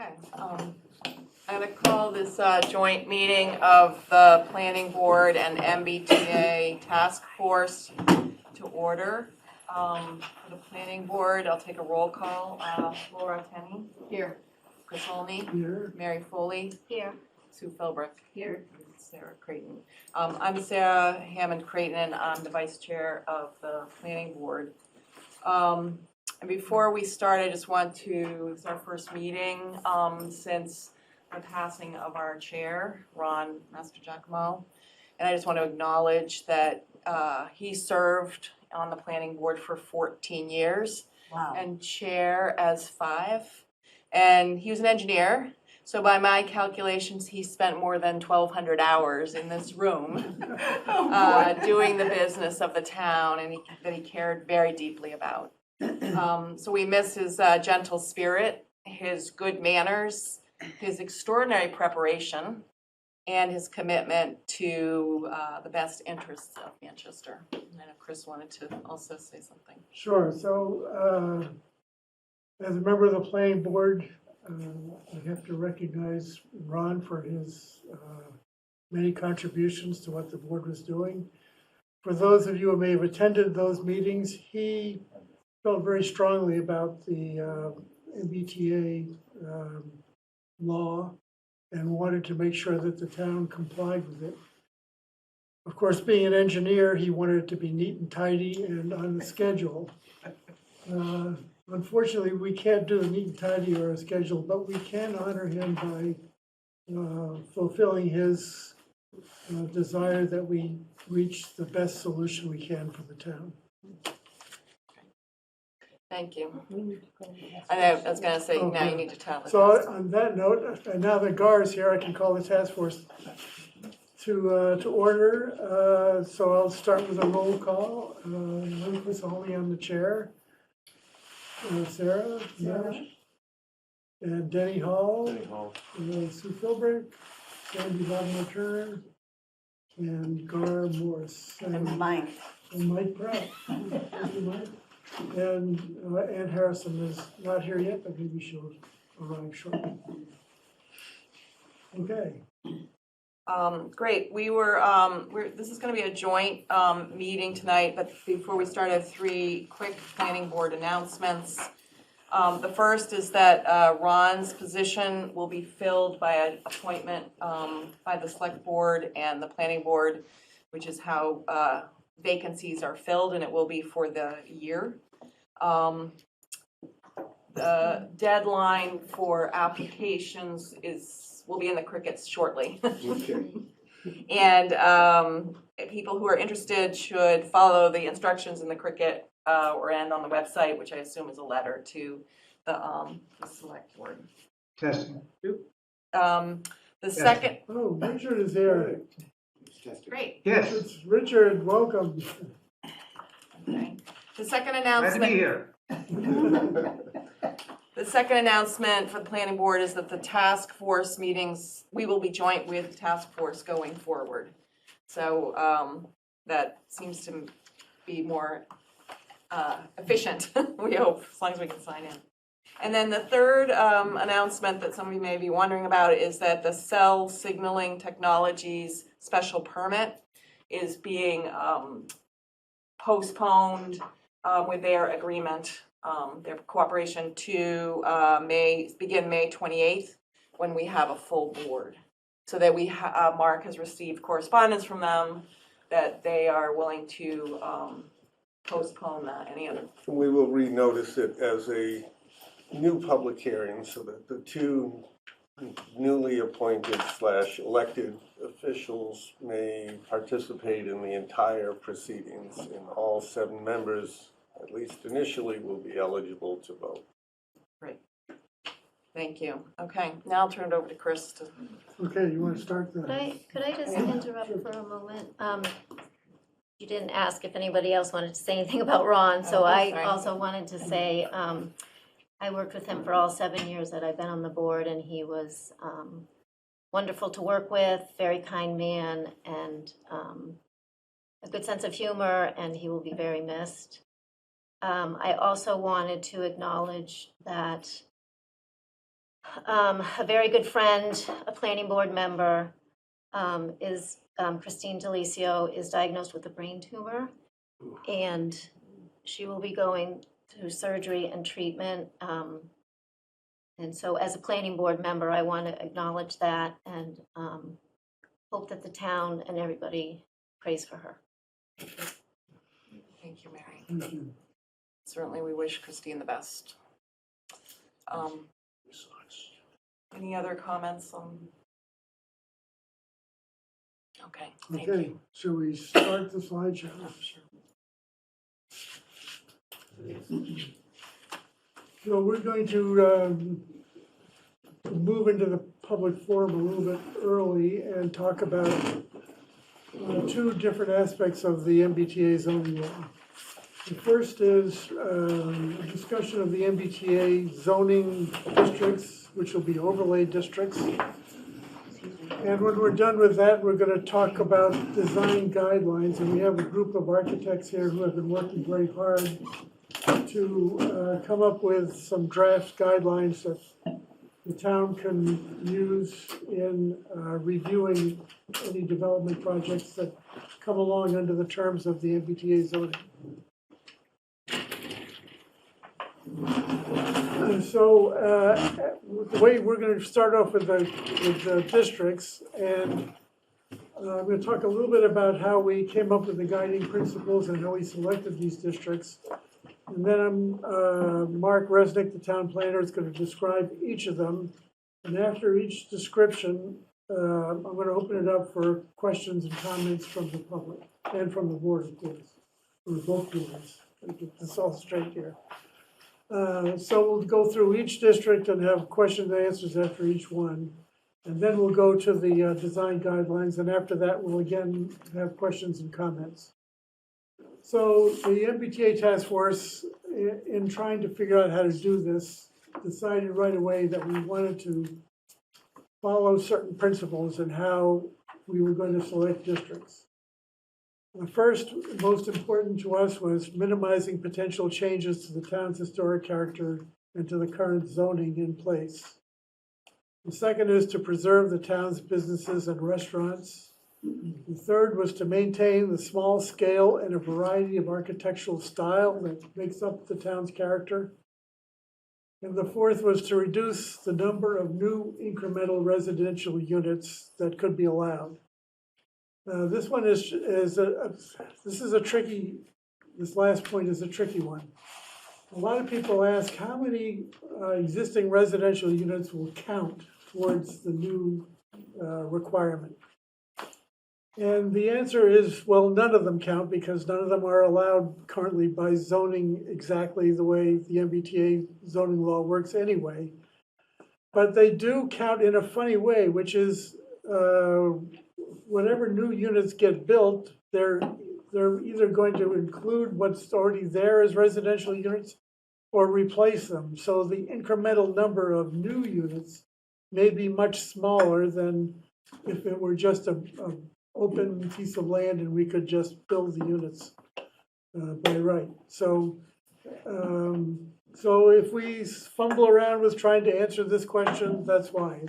Okay, I'm going to call this joint meeting of the Planning Board and MBTA Task Force to order. For the Planning Board, I'll take a roll call. Laura Tenney. Here. Chris Olney. Here. Mary Foley. Here. Sue Philbrick. Here. Sarah Creighton. I'm Sarah Hammond Creighton, and I'm the Vice Chair of the Planning Board. And before we start, I just want to, it's our first meeting since the passing of our chair, Ron Mastrogiacomo. And I just want to acknowledge that he served on the planning board for 14 years. Wow. And chair as 5. And he was an engineer. So by my calculations, he spent more than 1,200 hours in this room doing the business of the town, and that he cared very deeply about. So we miss his gentle spirit, his good manners, his extraordinary preparation, and his commitment to the best interests of Manchester. And I know Chris wanted to also say something. Sure. So, as a member of the planning board, I have to recognize Ron for his many contributions to what the board was doing. For those of you who may have attended those meetings, he felt very strongly about the MBTA law and wanted to make sure that the town complied with it. Of course, being an engineer, he wanted it to be neat and tidy and on the schedule. Unfortunately, we can't do the neat and tidy or a schedule, but we can honor him by fulfilling his desire that we reach the best solution we can for the town. Thank you. I was going to say, Oh, now yeah. you need to tell us. So on that note, and now that Gar is here, I can call the task force to order. So I'll start with a roll call. Chris Olney on the chair. Sarah, and Denny Hall, Sue Philbrick, Sandy Bodmer Turner, and Gar Morse. And Mike. And Mike Pratt. Thank you, Mike. And Ann Harrison is not here yet, but maybe she'll arrive shortly. Okay. Great. This is going to be a joint meeting tonight, but before we start, I have 3 quick planning board announcements. The first is that Ron's position will be filled by an appointment by the select board and the planning board, which is how vacancies are filled, and it will be for the year. The deadline for applications will be in the crickets shortly. Okay. And people who are interested should follow the instructions in the cricket and on the website, which I assume is a letter to the select board. Testing. The second, Oh, Richard is there. great. Yes, Richard, welcome. Okay. The second glad to be announcement. here. The second announcement for the planning board is that the task force meetings, we will be joint with the task force going forward. So that seems to be more efficient, we hope, as long as we can sign in. And then the third announcement that some of you may be wondering about is that the cell signaling technologies special permit is being postponed with their agreement, their cooperation to begin May 28th, when we have a full board. So that Mark has received correspondence from them that they are willing to postpone that. Any other? We will renotice it as a new public hearing so that the 2 newly appointed / elected officials may participate in the entire proceedings, and all 7 members, at least initially, will be eligible to vote. Great. Thank you. Okay, now I'll turn it over to Chris to. Okay, you want to start the? Could I just interrupt for a moment? You didn't ask if anybody else wanted to say anything about Ron, so I sorry. also wanted to say, I worked with him for all 7 years that I've been on the board, and he was wonderful to work with, very kind man, and a good sense of humor, and he will be very missed. I also wanted to acknowledge that A very good friend, a planning board member, is Christine Delicio is diagnosed with a brain tumor, and she will be going through surgery and treatment. And so as a planning board member, I want to acknowledge that and hope that the town and everybody prays for her. Thank you, Mary. Thank you. Certainly, we wish Christine the best. Any other comments on? Okay, thank Okay, you. shall we start the slideshow? So we're going to move into the public forum a little bit early and talk about two different aspects of the MBTA zoning law. The first is a discussion of the MBTA zoning districts, which will be overlay districts. And when we're done with that, we're going to talk about design guidelines. And we have a group of architects here who have been working very hard to come up with some draft guidelines that the town can use in reviewing any development projects that come along under the terms of the MBTA zoning. So the way we're going to start off with the districts, and I'm going to talk a little bit about how we came up with the guiding principles and how we selected these districts. And then Mark Resnick, the town planner, is going to describe each of them. And after each description, I'm going to open it up for questions and comments from the public and from the board, of course, or both boards. Get this all straight here. So we'll go through each district and have questions and answers after each one. And then we'll go to the design guidelines, and after that, we'll again have questions and comments. So the MBTA task force, in trying to figure out how to do this, decided right away that we wanted to follow certain principles in how we were going to select districts. The first, most important to us, was minimizing potential changes to the town's historic character and to the current zoning in place. The second is to preserve the town's businesses and restaurants. The third was to maintain the small scale and a variety of architectural style that makes up the town's character. And the fourth was to reduce the number of new incremental residential units that could be allowed. This one is a tricky, this last point is a tricky one. A lot of people ask how many existing residential units will count towards the new requirement. And the answer is, well, none of them count because none of them are allowed currently by zoning exactly the way the MBTA zoning law works anyway. But they do count in a funny way, which is whatever new units get built, they're either going to include what's already there as residential units or replace them. So the incremental number of new units may be much smaller than if it were just a open piece of land and we could just build the units by right. So if we fumble around with trying to answer this question, that's why.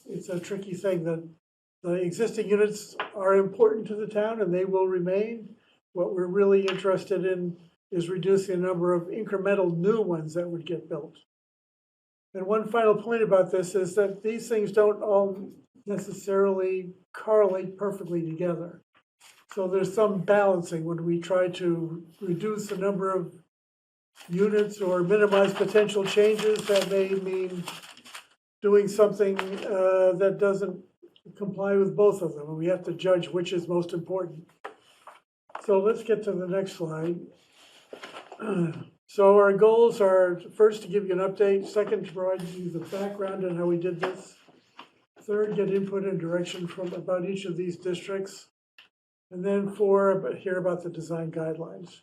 It's a tricky thing. That the existing units are important to the town and they will remain. What we're really interested in is reducing the number of incremental new ones that would get built. And one final point about this is that these things don't all necessarily correlate perfectly together. So there's some balancing when we try to reduce the number of units or minimize potential changes. That may mean doing something that doesn't comply with both of them, and we have to judge which is most important. So let's get to the next slide. So our goals are, first, to give you an update. Second, to provide you the background on how we did this. Third, get input and direction about each of these districts. And then four, hear about the design guidelines.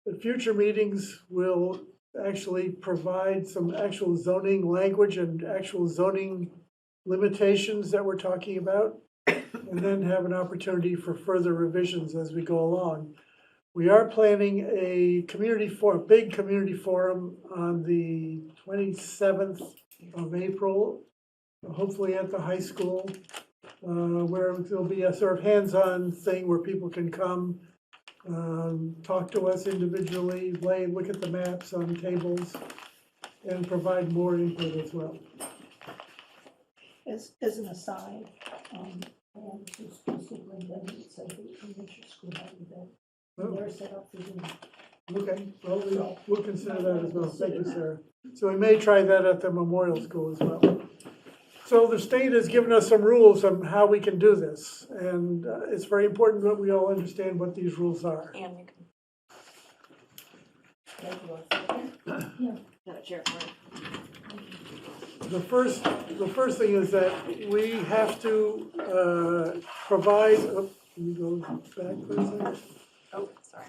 At future meetings, we'll actually provide some actual zoning language and actual zoning limitations that we're talking about, and then have an opportunity for further revisions as we go along. We are planning a big community forum on the 27th of April, hopefully at the high school, where there'll be a sort of hands-on thing where people can come, talk to us individually, look at the maps on tables, and provide more input as well. As an aside, I am to school superintendent, said the elementary school had an event, and they're set up for Zoom. Okay, well, we'll consider that as well. Thank you, Sarah. So we may try that at the Memorial School as well. So the state has given us some rules on how we can do this, and it's very important that we all understand what these rules are. And you can. Thank you. The first thing is that we have to provide, can you go back for a second? Oh, sorry.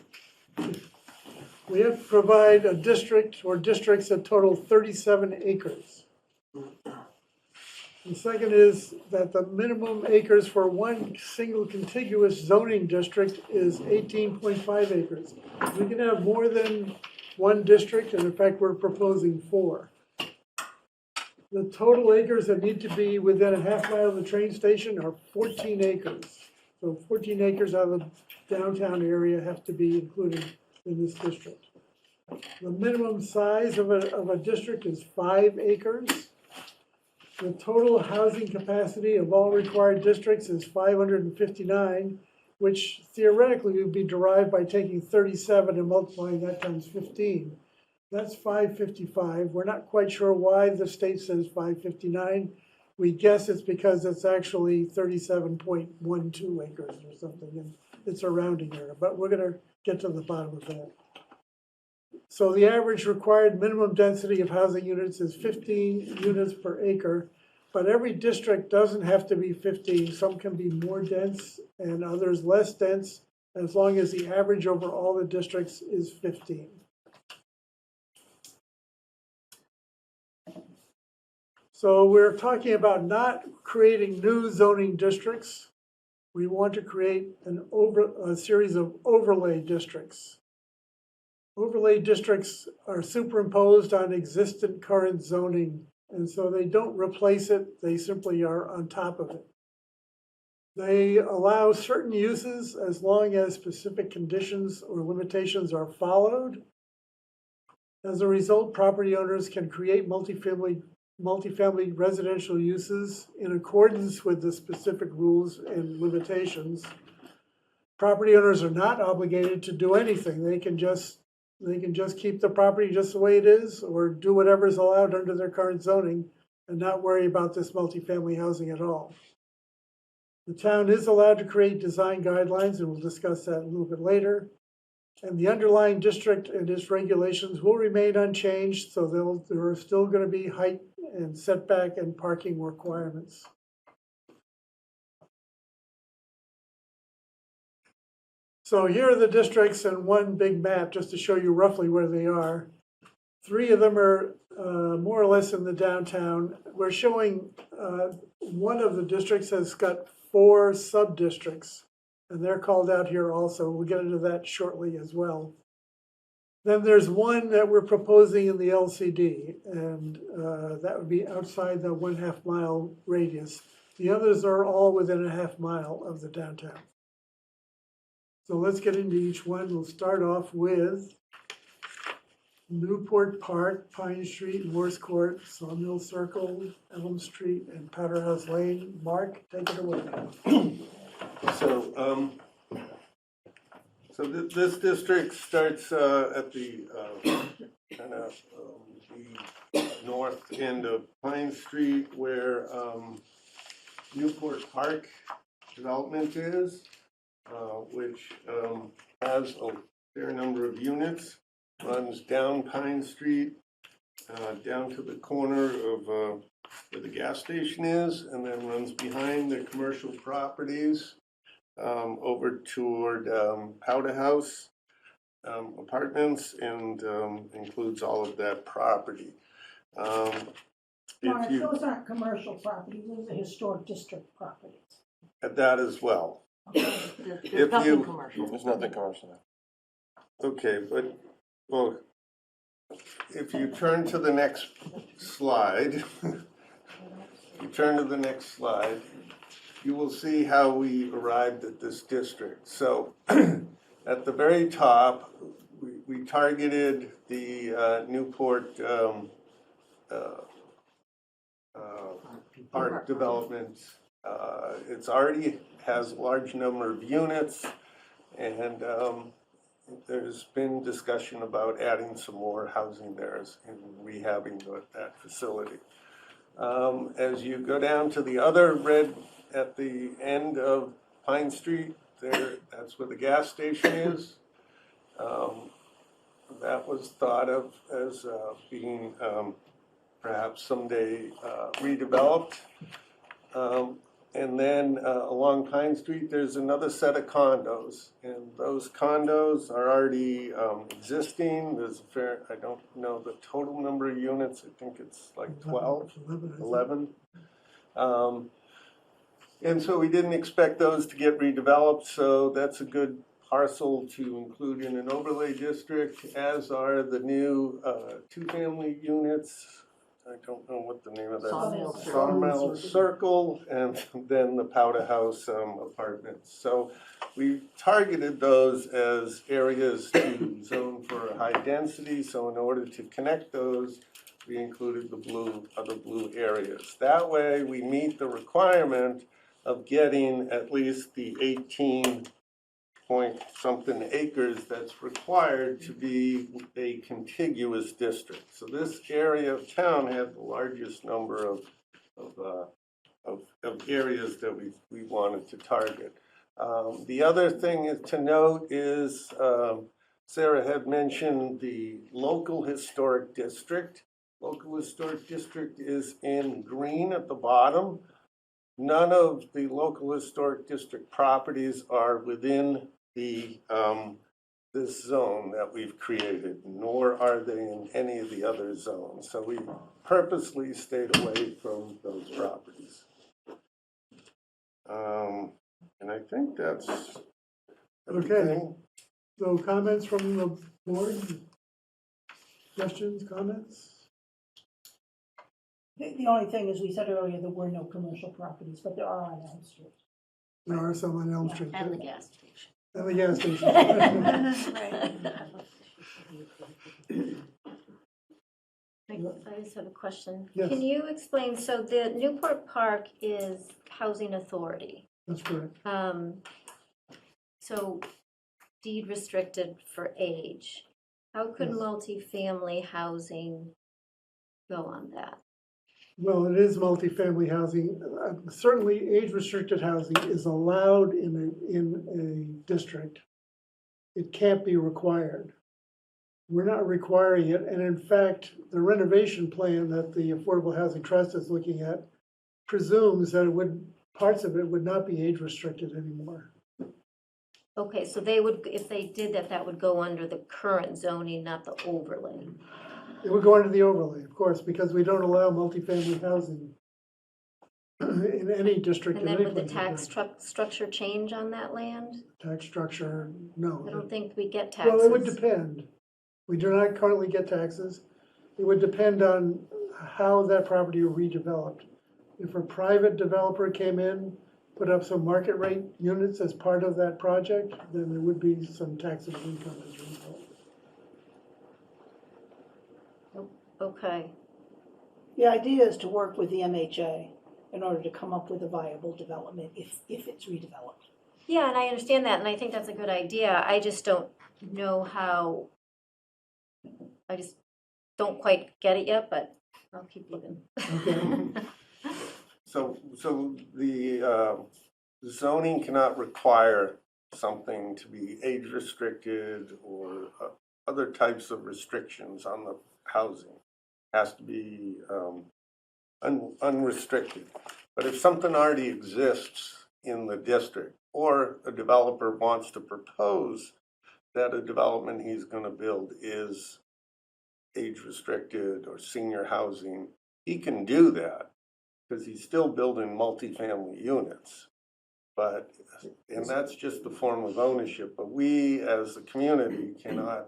We have to provide a district or districts that total 37 acres. The second is that the minimum acres for one single contiguous zoning district is 18.5 acres. We can have more than one district, and in fact, we're proposing 4. The total acres that need to be within a half mile of the train station are 14 acres. So 14 acres out of the downtown area have to be included in this district. The minimum size of a district is 5 acres. The total housing capacity of all required districts is 559, which theoretically would be derived by taking 37 and multiplying that times 15. That's 555. We're not quite sure why the state says 559. We guess it's because it's actually 37.12 acres or something, and it's a rounding error, but we're gonna get to the bottom of that. So the average required minimum density of housing units is 15 units per acre, but every district doesn't have to be 15. Some can be more dense and others less dense, as long as the average over all the districts is 15. So we're talking about not creating new zoning districts. We want to create a series of overlay districts. Overlay districts are superimposed on existing current zoning, and so they don't replace it, they simply are on top of it. They allow certain uses as long as specific conditions or limitations are followed. As a result, property owners can create multifamily residential uses in accordance with the specific rules and limitations. Property owners are not obligated to do anything. They can just keep the property just the way it is, or do whatever is allowed under their current zoning and not worry about this multifamily housing at all. The town is allowed to create design guidelines, and we'll discuss that a little bit later. And the underlying district and its regulations will remain unchanged, so there are still going to be height and setback and parking requirements. So here are the districts in one big map, just to show you roughly where they are. 3 of them are more or less in the downtown. We're showing one of the districts has got 4 sub-districts, and they're called out here also. We'll get into that shortly as well. Then there's one that we're proposing in the LCD, and that would be outside the 1/2 mile radius. The others are all within a 1/2 mile of the downtown. So let's get into each one. We'll start off with Newport Park, Pine Street, Morse Court, Sawmill Circle, Elm Street, and Powderhouse Lane. Mark, take it away. So this district starts at the the north end of Pine Street, where Newport Park development is, which has a fair number of units, runs down Pine Street, down to the corner of where the gas station is, and then runs behind the commercial properties over toward Powder House Apartments, and includes all of that property. Mark, those aren't commercial properties, those are historic district properties. At that as well. There's nothing commercial. There's nothing commercial there. Okay, but, well, if you turn to the next slide, you will see how we arrived at this district. So at the very top, we targeted the Newport park development. It's already has a large number of units, and there's been discussion about adding some more housing there and rehabbing that facility. As you go down to the other red at the end of Pine Street, that's where the gas station is. That was thought of as being perhaps someday redeveloped. And then along Pine Street, there's another set of condos, and those condos are already existing. There's I don't know the total number of units. I think it's like 12, 11. And so we didn't expect those to get redeveloped, so that's a good parcel to include in an overlay district, as are the new two-family units. I don't know what the name of that is. Sawmill Circle, and then the Powder House apartments. So we targeted those as areas to zone for high density. So in order to connect those, we included the other blue areas. That way we meet the requirement of getting at least the 18 point something acres that's required to be a contiguous district. So this area of town had the largest number of areas that we wanted to target. The other thing to note is Sarah had mentioned the local historic district. Local historic district is in green at the bottom. None of the local historic district properties are within this zone that we've created, nor are they in any of the other zones. So we purposely stayed away from those properties. And I think that's everything. Okay. So comments from the board? Questions, comments? The only thing, as we said earlier, there were no commercial properties, but there are on Elm Street. There are some on Elm Street. And the gas station. And the gas station. I just have a question. Yes. Can you explain, so the Newport Park is housing authority. That's correct. So deed restricted for age. How could Yes. multifamily housing go on that? Well, it is multifamily housing. Certainly, age-restricted housing is allowed in a district. It can't be required. We're not requiring it, and in fact, the renovation plan that the Affordable Housing Trust is looking at presumes that parts of it would not be age-restricted anymore. Okay, so they would, if they did that, that would go under the current zoning, not the overlay. It would go under the overlay, of course, because we don't allow multifamily housing in any district. And in then any would the place in tax structure change on that land? Tax structure, no. I don't think we get taxes. Well, it would depend. We do not currently get taxes. It would depend on how that property were redeveloped. If a private developer came in, put up some market rate units as part of that project, then there would be some taxable income as a result. Okay, The idea is to work with the MHA in order to come up with a viable development if it's redeveloped. yeah, and I understand that, and I think that's a good idea. I just don't know how, I just don't quite get it yet, but I'll keep looking. Okay. So the zoning cannot require something to be age restricted or other types of restrictions on the housing. Has to be unrestricted. But if something already exists in the district, or a developer wants to propose that a development he's going to build is age restricted or senior housing, he can do that because he's still building multifamily units. But, and that's just a form of ownership, but we as a community cannot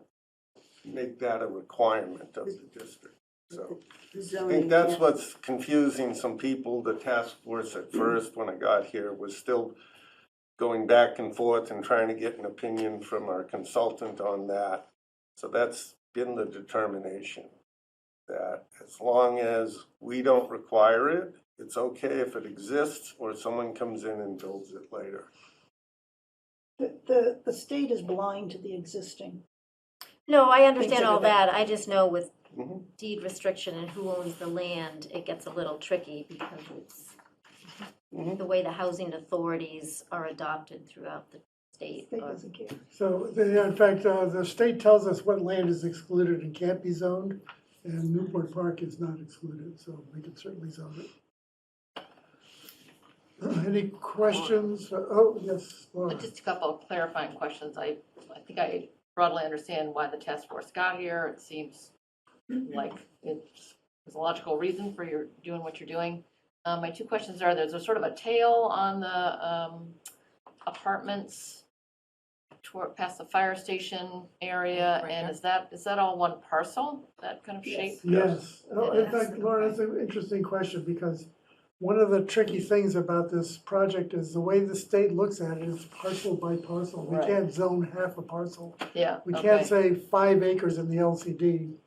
make that a requirement of the district. So I think that's what's confusing some people. The task force at first, when I got here, was still going back and forth and trying to get an opinion from our consultant on that. So that's been the determination, that as long as we don't require it, it's okay if it exists or someone comes in and builds it later. The state is blind to the existing. No, I understand Things that all are there. that, I just know with Mhm. deed restriction and who owns the land, it gets a little tricky because it's Mhm. the way the housing authorities are adopted throughout the state. State or- doesn't care. So, in fact, the state tells us what land is excluded and can't be zoned, and Newport Park is not excluded, so we can certainly zone it. Any questions? Oh, yes, Laura. Just a couple of clarifying questions. I think I broadly understand why the task force got here. It seems like there's a logical reason for your doing what you're doing. My two questions are, there's a sort of a tail on the apartments toward, past the fire station area, Right and there. is that all one parcel, that kind of shape? Yes. Oh, in It fact, is. Laura, that's an interesting question, because one of the tricky things about this project is the way the state looks at it is parcel by parcel. We Right. can't zone half a parcel. Yeah, We okay. can't say 5 acres in the LCD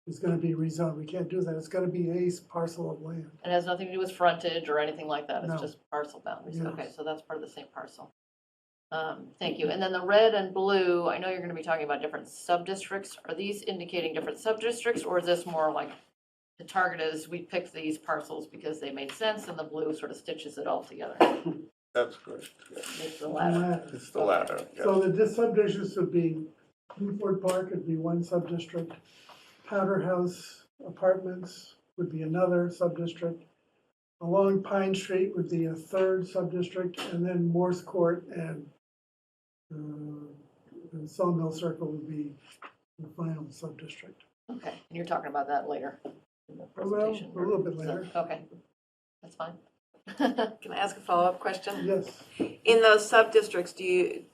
is gonna be rezoned. We can't do that. It's gotta be a parcel of land. It has nothing to do with frontage or anything like that, No. it's just parcel boundaries, Yes. okay, so that's part of the same parcel. Thank you, and then the red and blue, I know you're gonna be talking about different sub-districts, are these indicating different sub-districts, or is this more like the target is, we picked these parcels because they made sense, and the blue sort of stitches it all together, That's correct. Yeah. makes the ladder? It's the latter, yeah. So the sub-districts would be, Newport Park would be one sub-district, Powder House Apartments would be another sub-district, along Pine Street would be a third sub-district, and then Morse Court and Sawmill Circle would be the final sub-district. Okay, and you're talking about that later in the Well, presentation? a little bit So, later. Okay, that's fine. Can I ask a follow-up question? Yes, In those sub-districts, is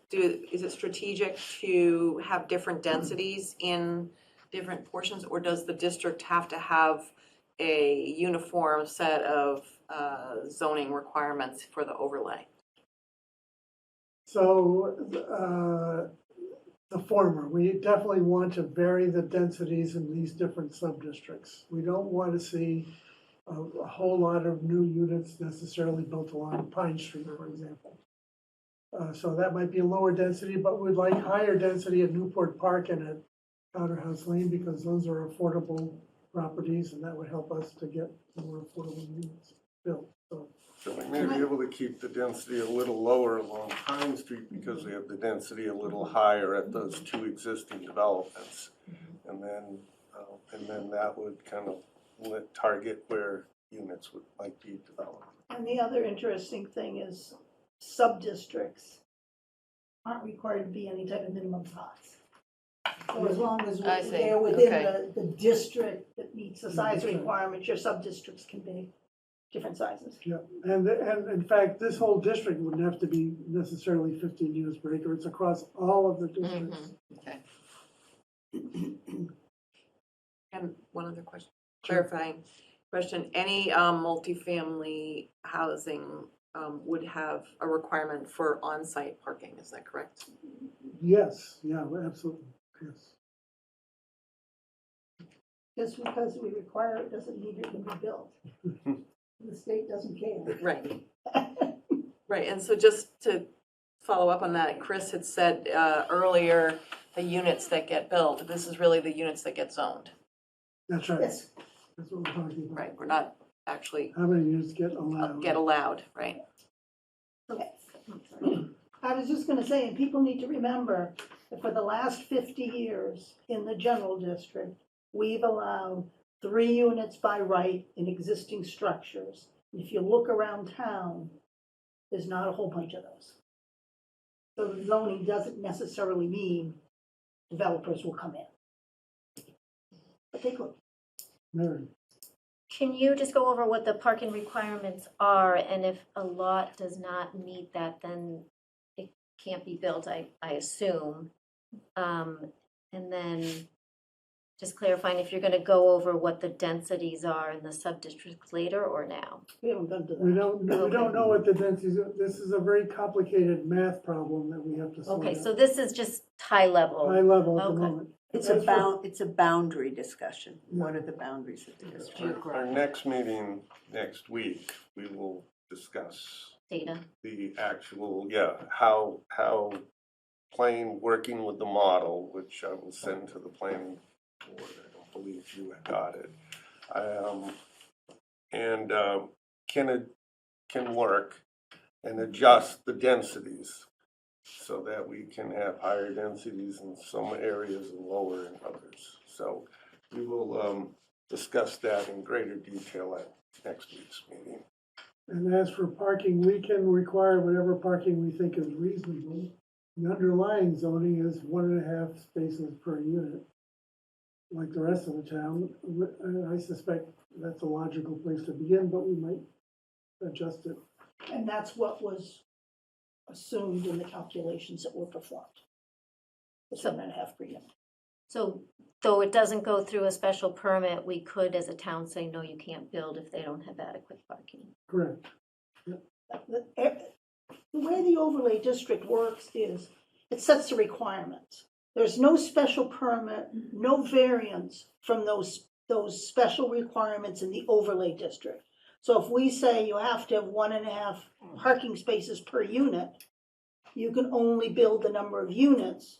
it strategic to have different densities in different portions? Or does the district have to have a uniform set of zoning requirements for the overlay? so the former, we definitely want to vary the densities in these different sub-districts. We don't want to see a whole lot of new units necessarily built along Pine Street, for example. So that might be a lower density, but we'd like higher density at Newport Park and at Powder House Lane, because those are affordable properties, and that would help us to get more affordable units built, so. So we may be able to keep the density a little lower along Pine Street because we have the density a little higher at those two existing developments. And then that would kind of target where units might be developed. And the other interesting thing is sub-districts aren't required to be any type of minimum size. So as long as I see, they're within okay. the district that meets the size That's right. requirements, your sub-districts can be different sizes. Yeah, and in fact, this whole district wouldn't have to be necessarily 15 units per acre. It's across all of the districts. Okay. And one other question, clarifying question. Any multifamily housing would have a requirement for on-site parking, is that correct? Yes, yeah, absolutely, yes. Just because we require it doesn't mean it can be built. The state doesn't care. Right. Right, and so just to follow up on that, Chris had said earlier, the units that get built, this is really the units that get zoned. That's right, Yes, that's what we're talking about. Right, we're not actually How many units get allowed? right? okay. I was just gonna say, and people need to remember that for the last 50 years in the general district, we've allowed 3 units by right in existing structures. If you look around town, there's not a whole bunch of those. So the zoning doesn't necessarily mean developers will come in. But they could. Mary, Can you just go over what the parking requirements are, and if a lot does not meet that, then it can't be built, I assume? And then just clarifying if you're gonna go over what the densities are in the sub-districts later or now? We haven't been to that. We don't know what the densities, this is a very complicated math problem that we have to solve. Okay, so this is just high level. High level at the Okay. moment. It's That's it's a boundary discussion. What are the boundaries of the district? Our next meeting next week, we will discuss Data. the actual, how Plain working with the model, which I will send to the planning board. I don't believe you had got it. Can work and adjust the densities so that we can have higher densities in some areas and lower in others. So we will discuss that in greater detail at next week's meeting. And as for parking, we can require whatever parking we think is reasonable. The underlying zoning is 1.5 spaces per unit, like the rest of the town. I suspect that's a logical place to begin, but we might adjust it. And that's what was assumed in the calculations that were performed. The 7.5 per unit. So though it doesn't go through a special permit, we could, as a town, say, no, you can't build if they don't have adequate parking. Correct. The way the overlay district works is it sets the requirements. There's no special permit, no variance from those special requirements in the overlay district. So if we say you have to have 1.5 parking spaces per unit, you can only build the number of units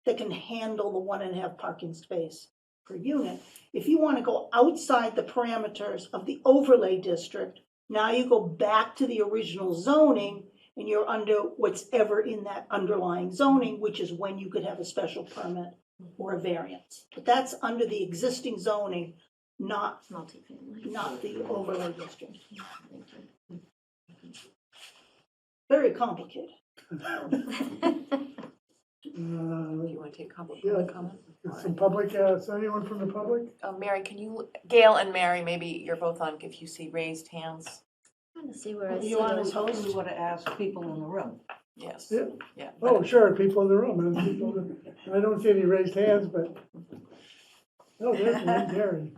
that can handle the 1.5 parking space per unit. If you want to go outside the parameters of the overlay district, now you go back to the original zoning and you're under what's ever in that underlying zoning, which is when you could have a special permit or a variance. But that's under the existing zoning, not Multifamily. the overlay district. Very complicated. Do you want to take public Yeah. comment? Some public, is anyone from the public? Mary, can you, Gail and Mary, maybe you're both on, if you see raised hands? Trying to see where I see You on it. as host? We want to ask people in the room. Yes. Yeah. Yeah. Oh, sure, people in the room. I don't see any raised hands, but. Oh, there's one, Gary.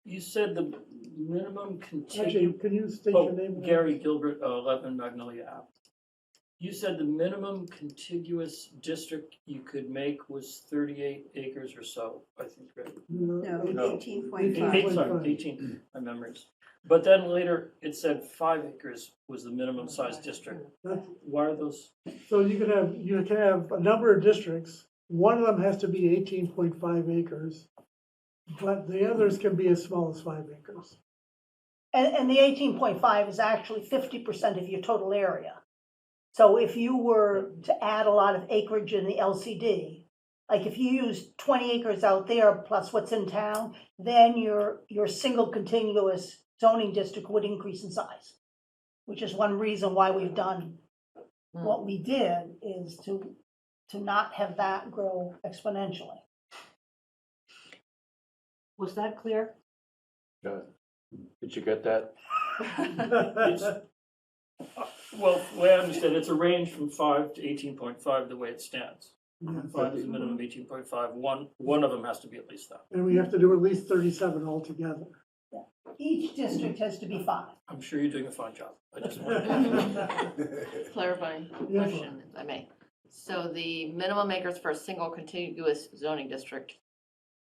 You said the minimum Actually, contiguous. can you state your name? Gary Gilbert, 11 Magnolia Ave. You said the minimum contiguous district you could make was 38 acres or so, I think, right? No, No. 18.5. Sorry, 18, my memories. But then later, it said 5 acres was the minimum size district. That's- Why are those? So you can have a number of districts. One of them has to be 18.5 acres, but the others can be as small as 5 acres. And the 18.5 is actually 50% of your total area. So if you were to add a lot of acreage in the LCD, like if you use 20 acres out there plus what's in town, then your single contiguous zoning district would increase in size, which is one reason why we've done what we did, is to not have that grow exponentially. Was that clear? Did you get that? It's, well, the way I understand it, it's a range from 5 to 18.5 the way it stands. 5 is the minimum, 18.5. One of them has to be at least that. And we have to do at least 37 altogether. Each district has to be 5. I'm sure you're doing a fine job. I just wanted Clarifying Yes. question, if I may. So the minimum acres for a single contiguous zoning district,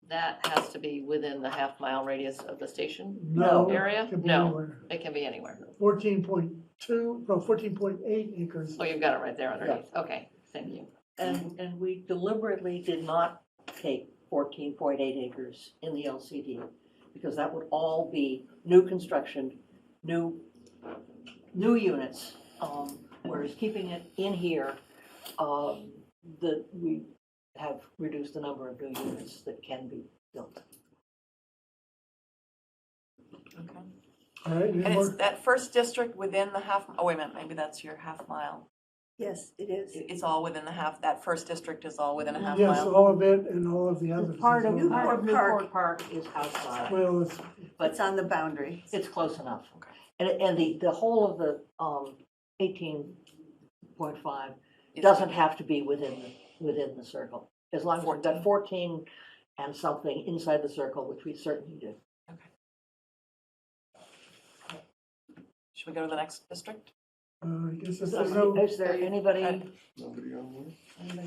that has to be within the half-mile radius of the station No. area? Can be No, anywhere. it can be anywhere. 14.8 acres. Oh, you've got it right there underneath. Okay, thank you. And we deliberately did not take 14.8 acres in the LCD, because that would all be new construction, new units. Whereas keeping it in here, we have reduced the number of new units that can be built. Okay. All right, any And more? it's that first district within the half, oh, wait a minute, maybe that's your half mile. Yes, it is. It's all within the half, that first district is all within a half Yes, mile? all of it and all of the others. Part of as well. Newport Newport Park is outside, Well, it's, but It's on the boundary. it's close enough. Okay. And the whole of the 18.5 Is- doesn't have to be within the circle. As long as we've got 14 and something inside the circle, which we certainly do. Should we go to the next district? I guess if Is there's no, there anybody, Nobody on there?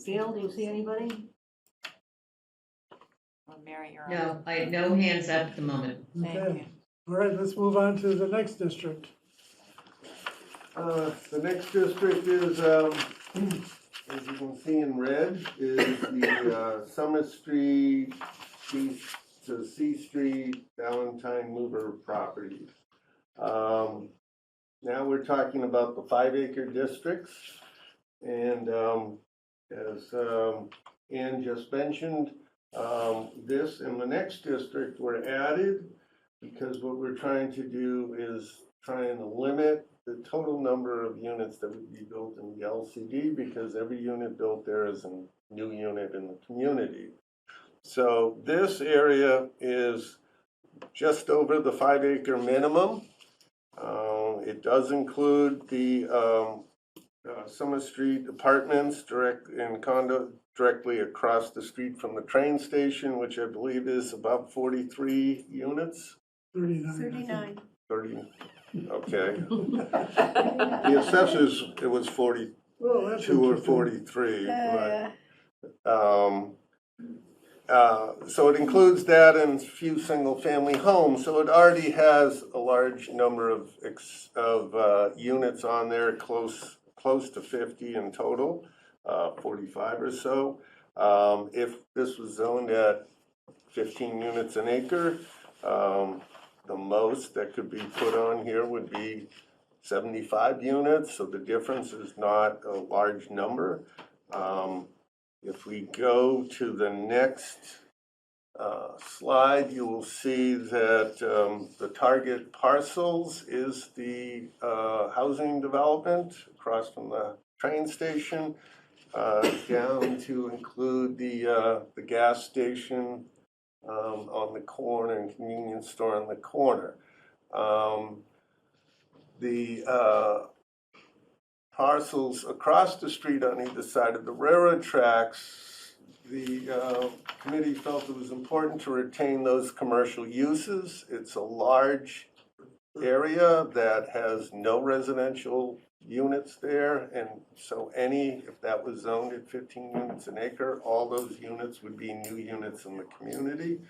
Gail, do you see anybody? Mary, you're on. No, I have no hands up at the moment. Thank okay. you. All right, let's move on to the next district. The next district is, as you can see in red, is the Summer Street, to C Street, Valentine Mover properties. Now we're talking about the 5-acre districts. And as Ann just mentioned, this and the next district were added because what we're trying to do is try and limit the total number of units that would be built in the LCD, because every unit built there is a new unit in the community. So this area is just over the 5-acre minimum. It does include the Summer Street apartments condo directly across the street from the train station, which I believe is about 43 units. 39. I think. 39. 30, okay. The assessors, it was 42 Well, that's or interesting. 43, but, so it includes that and a few single-family homes, so it already has a large number of units on there, close to 50 in total, 45 or so. If this was zoned at 15 units an acre, the most that could be put on here would be 75 units, so the difference is not a large number. If we go to the next slide, you will see that the target parcels is the housing development across from the train station, down to include the gas station on the corner and convenience store on the corner. The parcels across the street on either side of the railroad tracks, the committee felt it was important to retain those commercial uses. It's a large area that has no residential units there, and so if that was zoned at 15 units an acre, all those units would be new units in the community.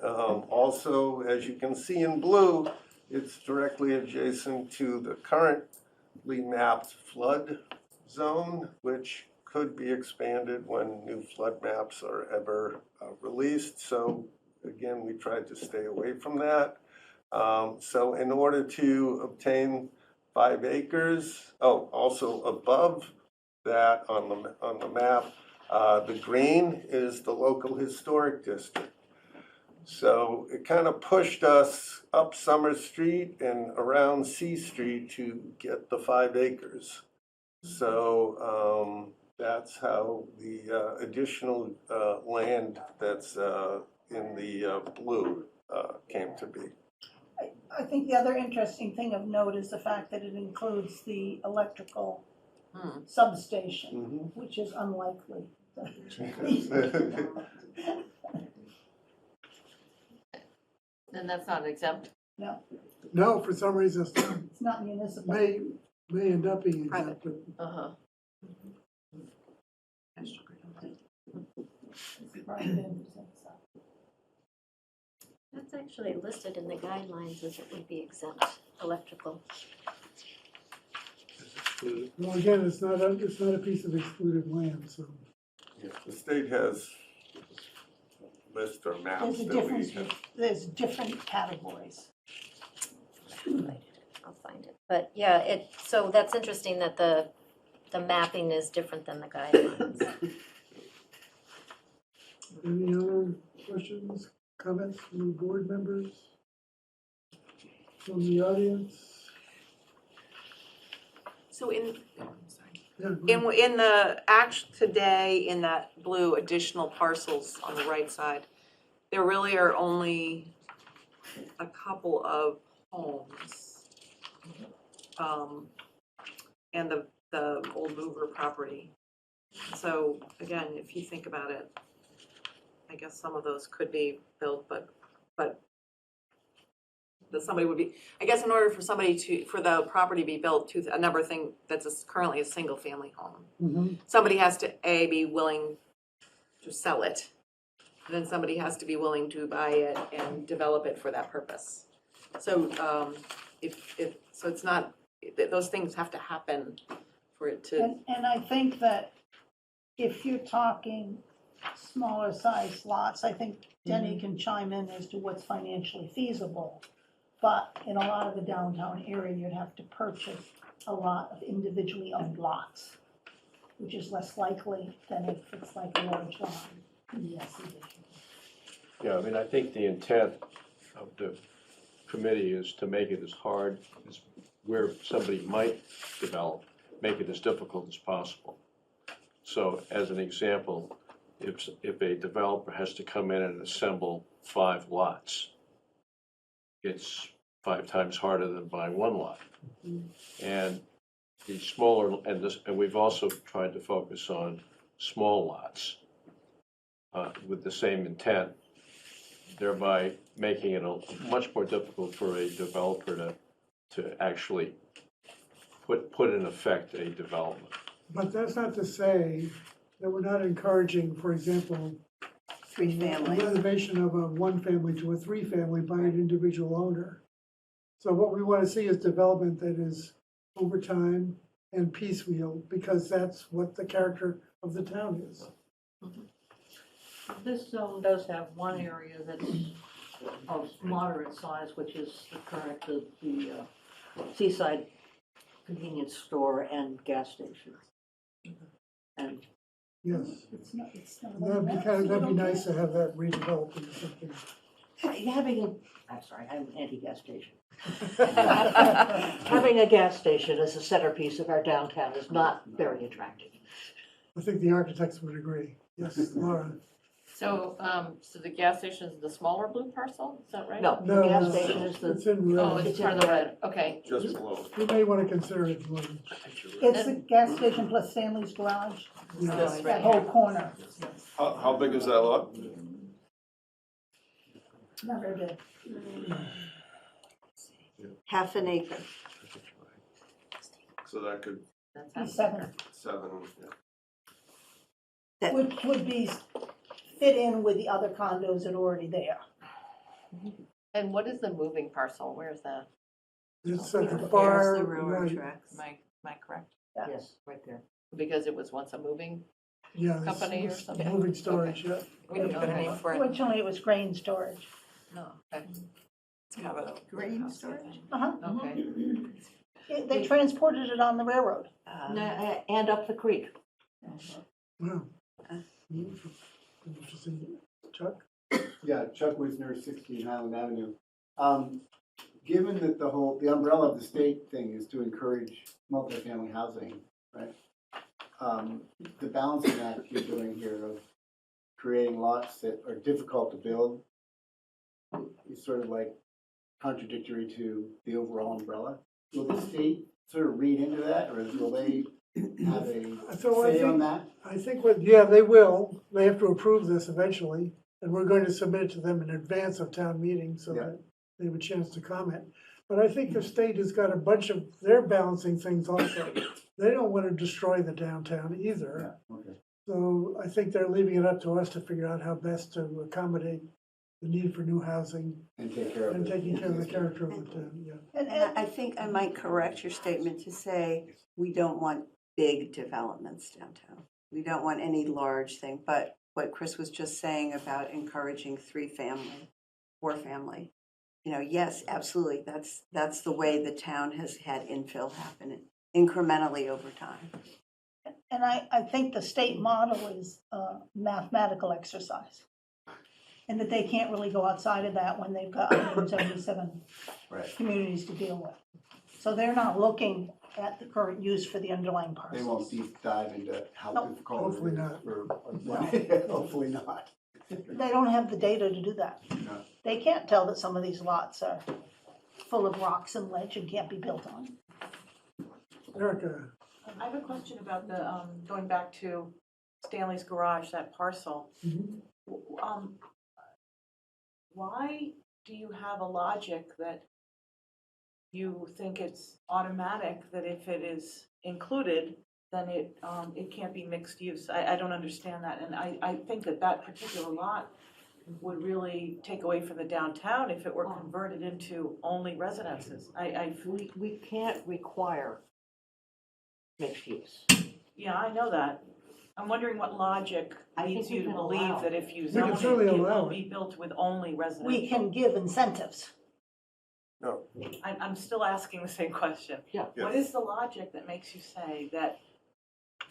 Also, as you can see in blue, it's directly adjacent to the currently mapped flood zone, which could be expanded when new flood maps are ever released. So again, we tried to stay away from that. So in order to obtain 5 acres, also above that on the map, the green is the local historic district. So it kind of pushed us up Summer Street and around C Street to get the 5 acres. So that's how the additional land that's in the blue came to be. I think the other interesting thing of note is the fact that it includes the electrical substation, which is unlikely. And that's not exempt? No, No, for some reason, it's not municipal. may end up being exempt, but Uh-huh. That's actually listed in the guidelines as it would be exempt, electrical. well, again, it's not a piece of excluded land, so. Yeah, the state has lists or maps There's a that we difference, can. there's different categories. I'll find it. But yeah, so that's interesting that the mapping is different than the guidelines. Any other questions, comments from the board members? From the audience? So in, Yeah, in the act today, in that blue additional parcels on the right side, there really are only a couple of homes. And the old mover property. So again, if you think about it, I guess some of those could be built, but that somebody would be, I guess in order for somebody to, for the property to be built to a number thing that's currently a single family home, Mhm. somebody has to, A, be willing to sell it. And then somebody has to be willing to buy it and develop it for that purpose. So so it's not, those things have to happen for it to, And I think that if you're talking smaller size lots, I think Denny can chime in as to what's financially feasible. But in a lot of the downtown area, you'd have to purchase a lot of individually owned lots, which is less likely than if it's like a large lot. Yes, Yeah, I mean, I think the intent of the committee is to make it as hard as where somebody might develop, make it as difficult as possible. So as an example, if a developer has to come in and assemble 5 lots, it's 5 times harder than buying 1 lot. And the smaller, and we've also tried to focus on small lots with the same intent, thereby making it much more difficult for a developer to actually put in effect a development. But that's not to say that we're not encouraging, for example, Three a families. renovation of a 1-family to a 3-family by an individual owner. So what we want to see is development that is over time and piecemeal, because that's what the character of the town is. This zone does have one area that's of moderate size, which is the current, the Seaside convenience store and gas station. And Yes. It's not. That'd be nice to have that redeveloped into something. I'm sorry, I'm anti-gas station. Having a gas station as a centerpiece of our downtown is not very attractive. I think the architects would agree. Yes, Laura? So, so the gas station is the smaller blue parcel, is that right? No, the No, gas station is it's the, in Oh, red. it's part of the red, okay. Just below. You may want to consider it more. It's the gas station plus Stanley's Garage, Yes. that whole corner. How big is that lot? Not very big. Half an acre. So that could, That's 7, 7, That- which would be, fit in with the other condos that are already there. And what is the moving parcel? Where's that? It's at the There's far the railroad right. tracks. Am I correct? yes, right there. Because it was once a moving, Yeah, Company or it's something? moving storage, yeah. we don't have a name for it. Originally, it was grain storage. no, okay, It's kind of a Grain storage? Uh-huh. okay. They transported it on the railroad. And up the creek. Wow. Interesting. Chuck? Yeah, Chuck Wisner, 16 Highland Avenue. Given that the umbrella of the state thing is to encourage multifamily housing, right? The balancing act you're doing here of creating lots that are difficult to build is sort of like contradictory to the overall umbrella. Will the state sort of read into that, or will they have a So I say on think, that? I think yeah, they will. They have to approve this eventually. And we're going to submit it to them in advance of town meeting so Yeah. that they have a chance to comment. But I think the state has got a bunch of, they're balancing things also. They don't want to destroy the downtown either. Yeah, okay. So I think they're leaving it up to us to figure out how best to accommodate the need for new housing And take care of and it. taking care of the character of the town, yeah. And, And I think I might correct your statement to say, we don't want big developments downtown. We don't want any large thing, but what Chris was just saying about encouraging 3-family, 4-family, yes, absolutely, that's the way the town has had infill happen incrementally over time. and I think the state model is a mathematical exercise. And that they can't really go outside of that when they've got 177 Right. communities to deal with. So they're not looking at the current use for the underlying They won't parcels. deep dive into how Nope. difficult Hopefully it is not. for, hopefully not. They don't have the data to do that. No. They can't tell that some of these lots are full of rocks and ledge and can't be built on. Erica, I have a question about the, going back to Stanley's Garage, that parcel. Mhm. Why do you have a logic that you think it's automatic that if it is included, then it can't be mixed use? I don't understand that, and I think that that particular lot would really take away from the downtown if it were converted into only residences. We can't require mixed use. Yeah, I know that. I'm wondering what logic I think leads we you to can believe allow that if you We zone can it, certainly it allow will it. be built with only residential. We can give incentives. No, I'm still asking the same question. Yeah. What yes. is the logic that makes you say that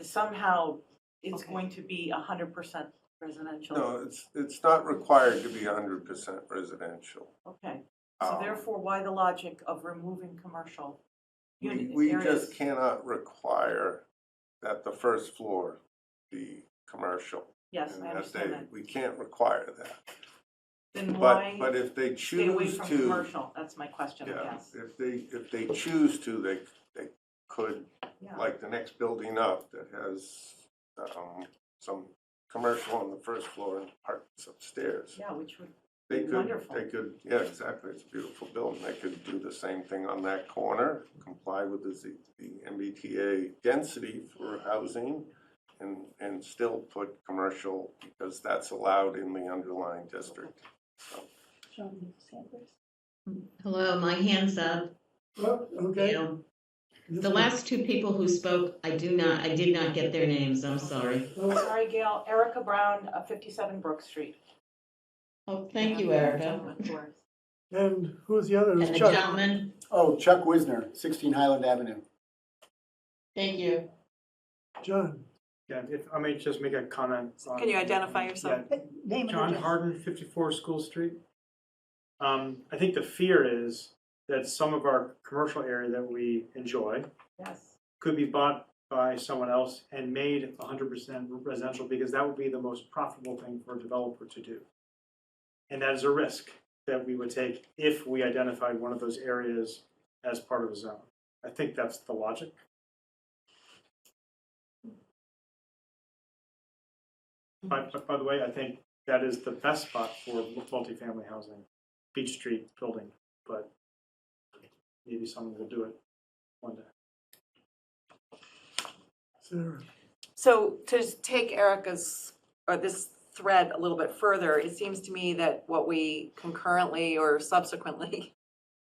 somehow it's Okay. going to be 100% residential? No, it's not required to be 100% residential. Okay, so Um, therefore, why the logic of removing commercial unit We areas? just cannot require that the first floor be commercial. Yes, and I that understand they- that. We can't require that. Then But why if they stay away choose from to, commercial? That's my question, I yeah, guess. if they choose to, they could, Yeah. like the next building up that has some commercial on the first floor and apartments upstairs. Yeah, which would, They could, Wonderful. yeah, exactly, it's a beautiful building, they could do the same thing on that corner, comply with the MBTA density for housing, and still put commercial, because that's allowed in the underlying district. Hello, my hand's up. well, okay. Gail. The last two people who spoke, I did not get their names, I'm sorry. sorry, Gail, Erica Brown, 57 Brook Street. Oh, thank you, Erica. And who's the other? It was And the Chuck. gentleman, Oh, Chuck Wisner, 16 Highland Avenue. thank you. John. Yeah, if I may just make a comment on. Can you identify yourself? Yeah, Name and John address. Harden, 54 School Street. I think the fear is that some of our commercial area that we enjoy Yes. could be bought by someone else and made 100% residential, because that would be the most profitable thing for a developer to do. And that is a risk that we would take if we identified one of those areas as part of a zone. I think that's the logic. By the way, I think that is the best spot for multifamily housing, Beach Street building, but maybe someone will do it one day. Sarah. So to just take Erica's, or this thread a little bit further, it seems to me that what we concurrently or subsequently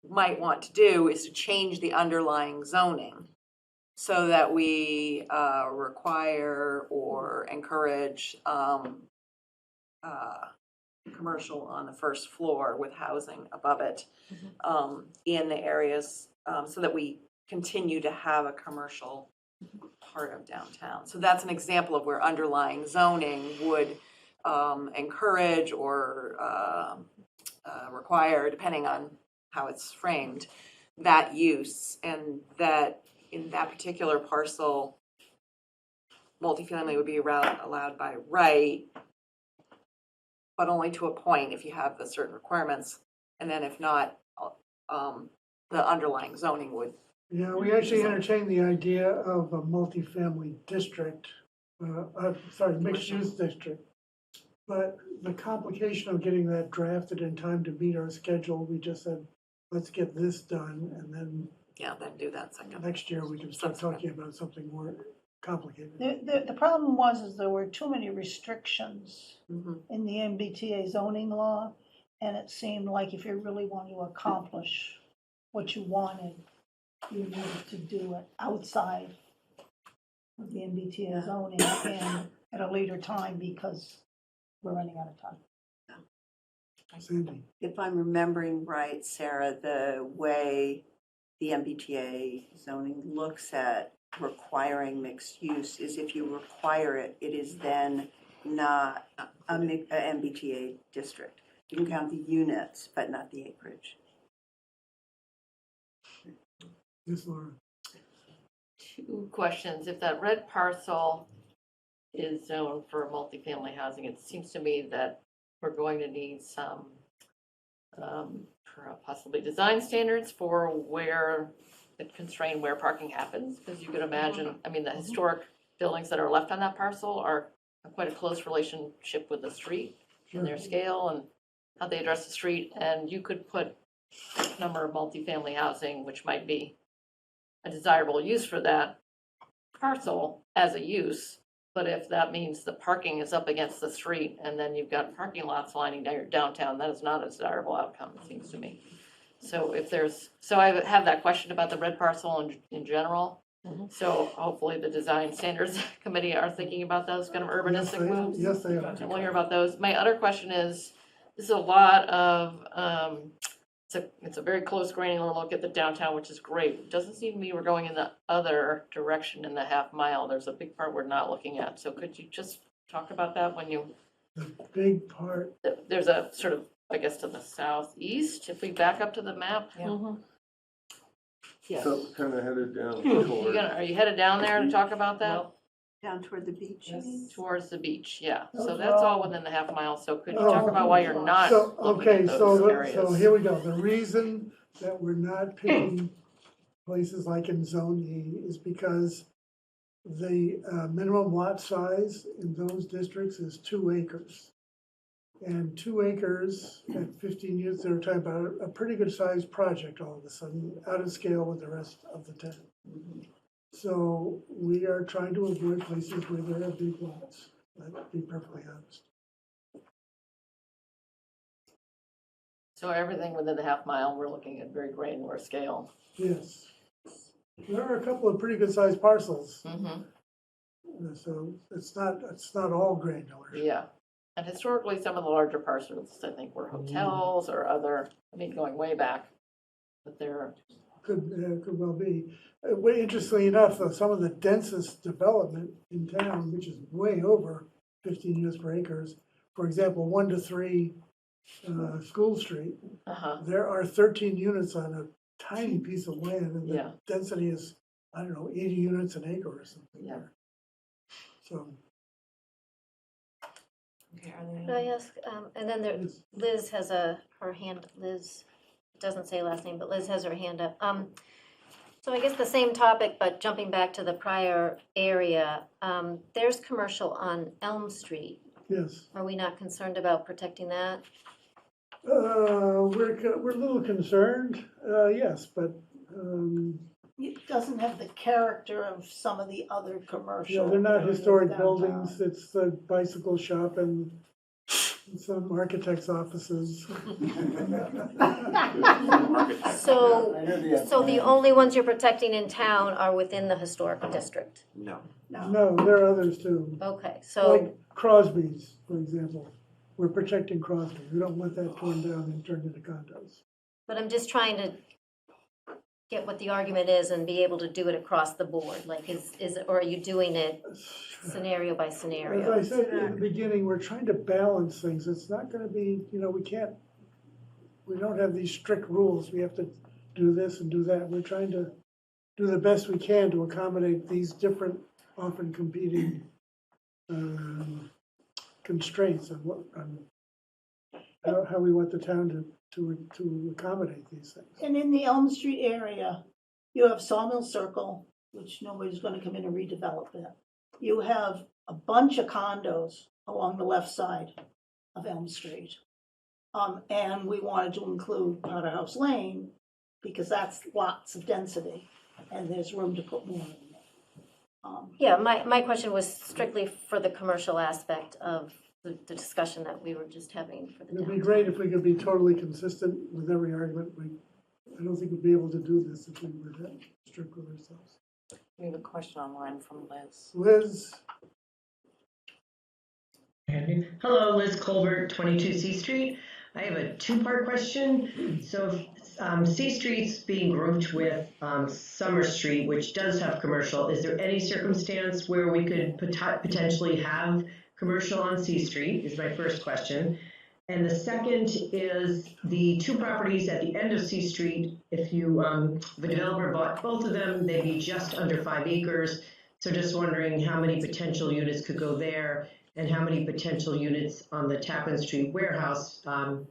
might want to do is to change the underlying zoning so that we require or encourage commercial on the first floor with housing above it in the areas, so that we continue to have a commercial part of downtown. So that's an example of where underlying zoning would encourage or require, depending on how it's framed, that use, and that in that particular parcel, multifamily would be allowed by right, but only to a point if you have the certain requirements, and then if not, the underlying zoning would. Yeah, we actually entertained the idea of a multifamily district, mixed-use district. But the complication of getting that drafted in time to meet our schedule, we just said, let's get this done, and then Then do that second. next year we can start talking about something more complicated. The problem was there were too many restrictions Mhm. in the MBTA zoning law, and it seemed like if you really want to accomplish what you wanted, you needed to do it outside of the MBTA zoning and at a later time, because we're running out of time. Sandy. If I'm remembering right, Sarah, the way the MBTA zoning looks at requiring mixed use is if you require it, it is then not a MBTA district. You can count the units, but not the acreage. Yes, Laura. Two questions. If that red parcel is zoned for multifamily housing, it seems to me that we're going to need some possibly design standards for where that constrain where parking happens, because you could imagine, I mean, the historic buildings that are left on that parcel are quite a close relationship with the street and their scale and how they address the street, and you could put a number of multifamily housing, which might be a desirable use for that parcel as a use, but if that means the parking is up against the street and then you've got parking lots lining downtown, that is not a desirable outcome, it seems to me. So if there's, so I have that question about the red parcel in general. So hopefully the Design Standards Committee are thinking about those kind of urbanistic moves. Yes, they are. And we'll hear about those. My other question is, this is a lot of, it's a very close granular look at the downtown, which is great. It doesn't seem to me we're going in the other direction in the half mile. There's a big part we're not looking at. So could you just talk about that when you, The big part, there's a sort of, I guess, to the southeast, if we back up to the map? Yes. So kind of headed down You toward. are you headed down there to talk about that? No. Down toward the beach, you mean? Towards the beach, yeah. So Those that's are all all- within the half mile. So could you Oh, talk about why you're not so, looking okay, at those so areas? here we go. The reason that we're not picking places like in Zone E is because the minimum lot size in those districts is 2 acres. And 2 acres at 15 units, they were talking about a pretty good sized project all of a sudden, out of scale with the rest of the town. So we are trying to avoid places where there are big lots, let's be perfectly honest. So everything within the half mile, we're looking at very granular scale. Yes. There are a couple of pretty good sized parcels, Mm-hmm. so it's not all granular. Yeah. And historically, some of the larger parcels, I think, were hotels or other, I mean, going way back. But they're, Could well be. Interestingly enough, though, some of the densest development in town, which is way over 15 units per acres, for example, 1 to 3 School Street, there are 13 units on a tiny piece of land, and the Yeah. density is, I don't know, 80 units an acre or something. Yeah. So, Could I ask, and then there, Liz has her hand, Liz, it doesn't say last name, but Liz has her hand up. So I guess the same topic, but jumping back to the prior area, there's commercial on Elm Street. yes. Are we not concerned about protecting that? We're a little concerned, yes, but, It doesn't have the character of some of the other commercial. yeah, they're not areas historic downtown. buildings, it's the bicycle shop and some architect's offices. So, I know the- so the only ones you're protecting in town are within the historic district? No. No, there are others too, Okay, so, like Crosby's, for example. We're protecting Crosby, we don't want that torn down and turned into condos. but I'm just trying to get what the argument is and be able to do it across the board, like is, or are you doing it scenario by As scenario? I said in the beginning, we're trying to balance things, it's not gonna be, we don't have these strict rules, we have to do this and do that. We're trying to do the best we can to accommodate these different, often competing constraints on how we want the town to accommodate these things. And in the Elm Street area, you have Sawmill Circle, which nobody's gonna come in and redevelop that. You have a bunch of condos along the left side of Elm Street. And we wanted to include Potter House Lane, because that's lots of density, and there's room to put more in there. Yeah, my question was strictly for the commercial aspect of the discussion that we were just having for the It'd be downtown. great if we could be totally consistent with every argument. I don't think we'd be able to do this if we were that strict with ourselves. We have a question online from Liz. Liz? Hello, Liz Colbert, 22 C Street. I have a two-part question. So C Street's being grouped with Summer Street, which does have commercial. Is there any circumstance where we could potentially have commercial on C Street is my first question. And the second is the two properties at the end of C Street. If you, if a developer bought both of them, they'd be just under 5 acres. So just wondering how many potential units could go there and how many potential units on the Tappan Street warehouse.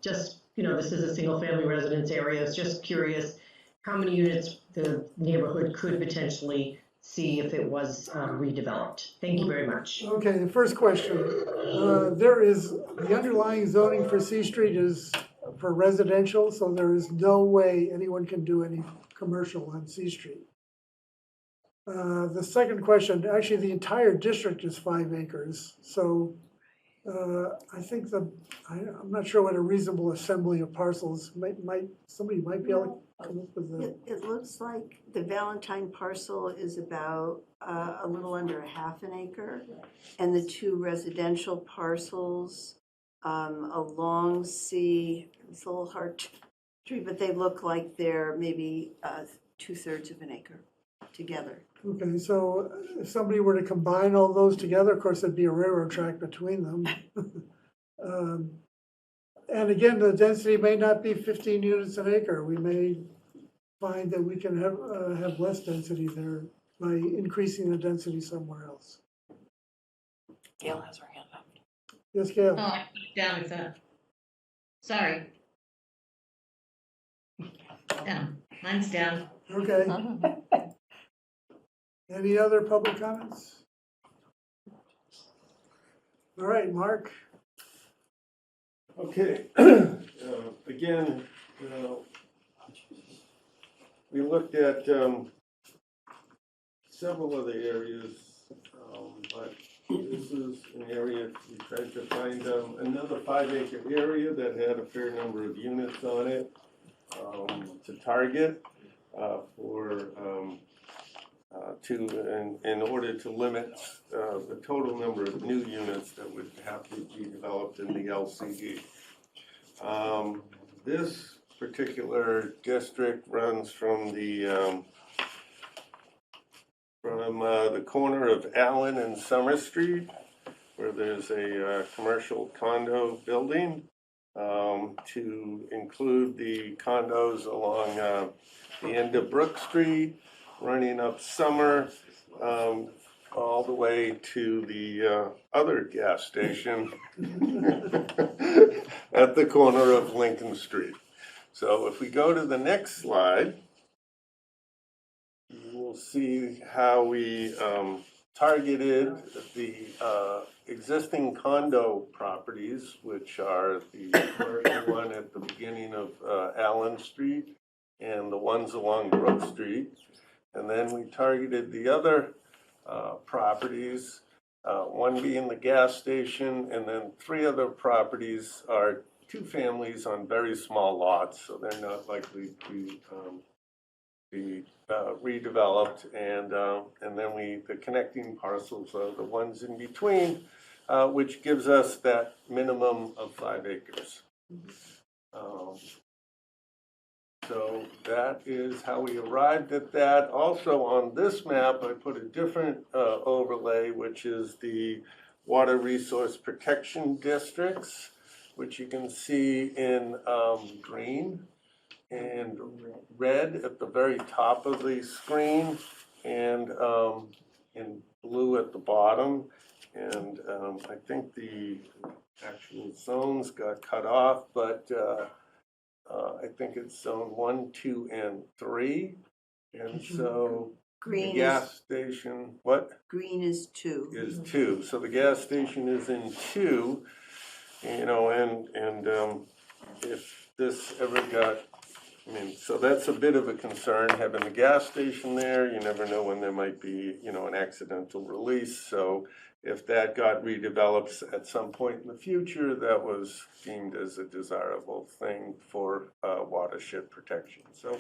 Just, this is a single family residence area. It's just curious how many units the neighborhood could potentially see if it was redeveloped. Thank you very much. Okay, the first question, the underlying zoning for C Street is for residential, so there is no way anyone can do any commercial on C Street. The second question, actually, the entire district is 5 acres, so I think I'm not sure what a reasonable assembly of parcels somebody might be able to come up with a. It looks like the Valentine parcel is about a little under a half an acre. And the two residential parcels along C, it's a little hard to treat, but they look like they're maybe 2/3 of an acre together. Okay, so if somebody were to combine all those together, of course, there'd be a railroad track between them. And again, the density may not be 15 units an acre. We may find that we can have less density there by increasing the density somewhere else. Gail has her hand up. Yes, Gail? Oh, I put it down as a, sorry. Down, mine's down. Okay. Any other public comments? All right, Mark. Okay, again, we looked at several other areas, but this is an area we tried to find another 5-acre area that had a fair number of units on it to target in order to limit the total number of new units that would have to be developed in the LCD. This particular district runs from the corner of Allen and Summer Street, where there's a commercial condo building, to include the condos along the end of Brook Street, running up Summer, all the way to the other gas station at the corner of Lincoln Street. So if we go to the next slide, you will see how we targeted the existing condo properties, which are the commercial one at the beginning of Allen Street and the ones along Brook Street. And then we targeted the other properties, one being the gas station, and then 3 other properties are 2 families on very small lots, so they're not likely to be redeveloped. And then the connecting parcels are the ones in between, which gives us that minimum of 5 acres. So that is how we arrived at that. Also on this map, I put a different overlay, which is the water resource protection districts, which you can see in green and red at the very top of the screen, and in blue at the bottom. And I think the actual zones got cut off, but I think it's zone 1, 2, and 3. And so the gas station, what? Green is 2. Is 2. So the gas station is in 2, and if this ever got, so that's a bit of a concern, having the gas station there. You never know when there might be, an accidental release. So if that got redeveloped at some point in the future, that was deemed as a desirable thing for watershed protection. So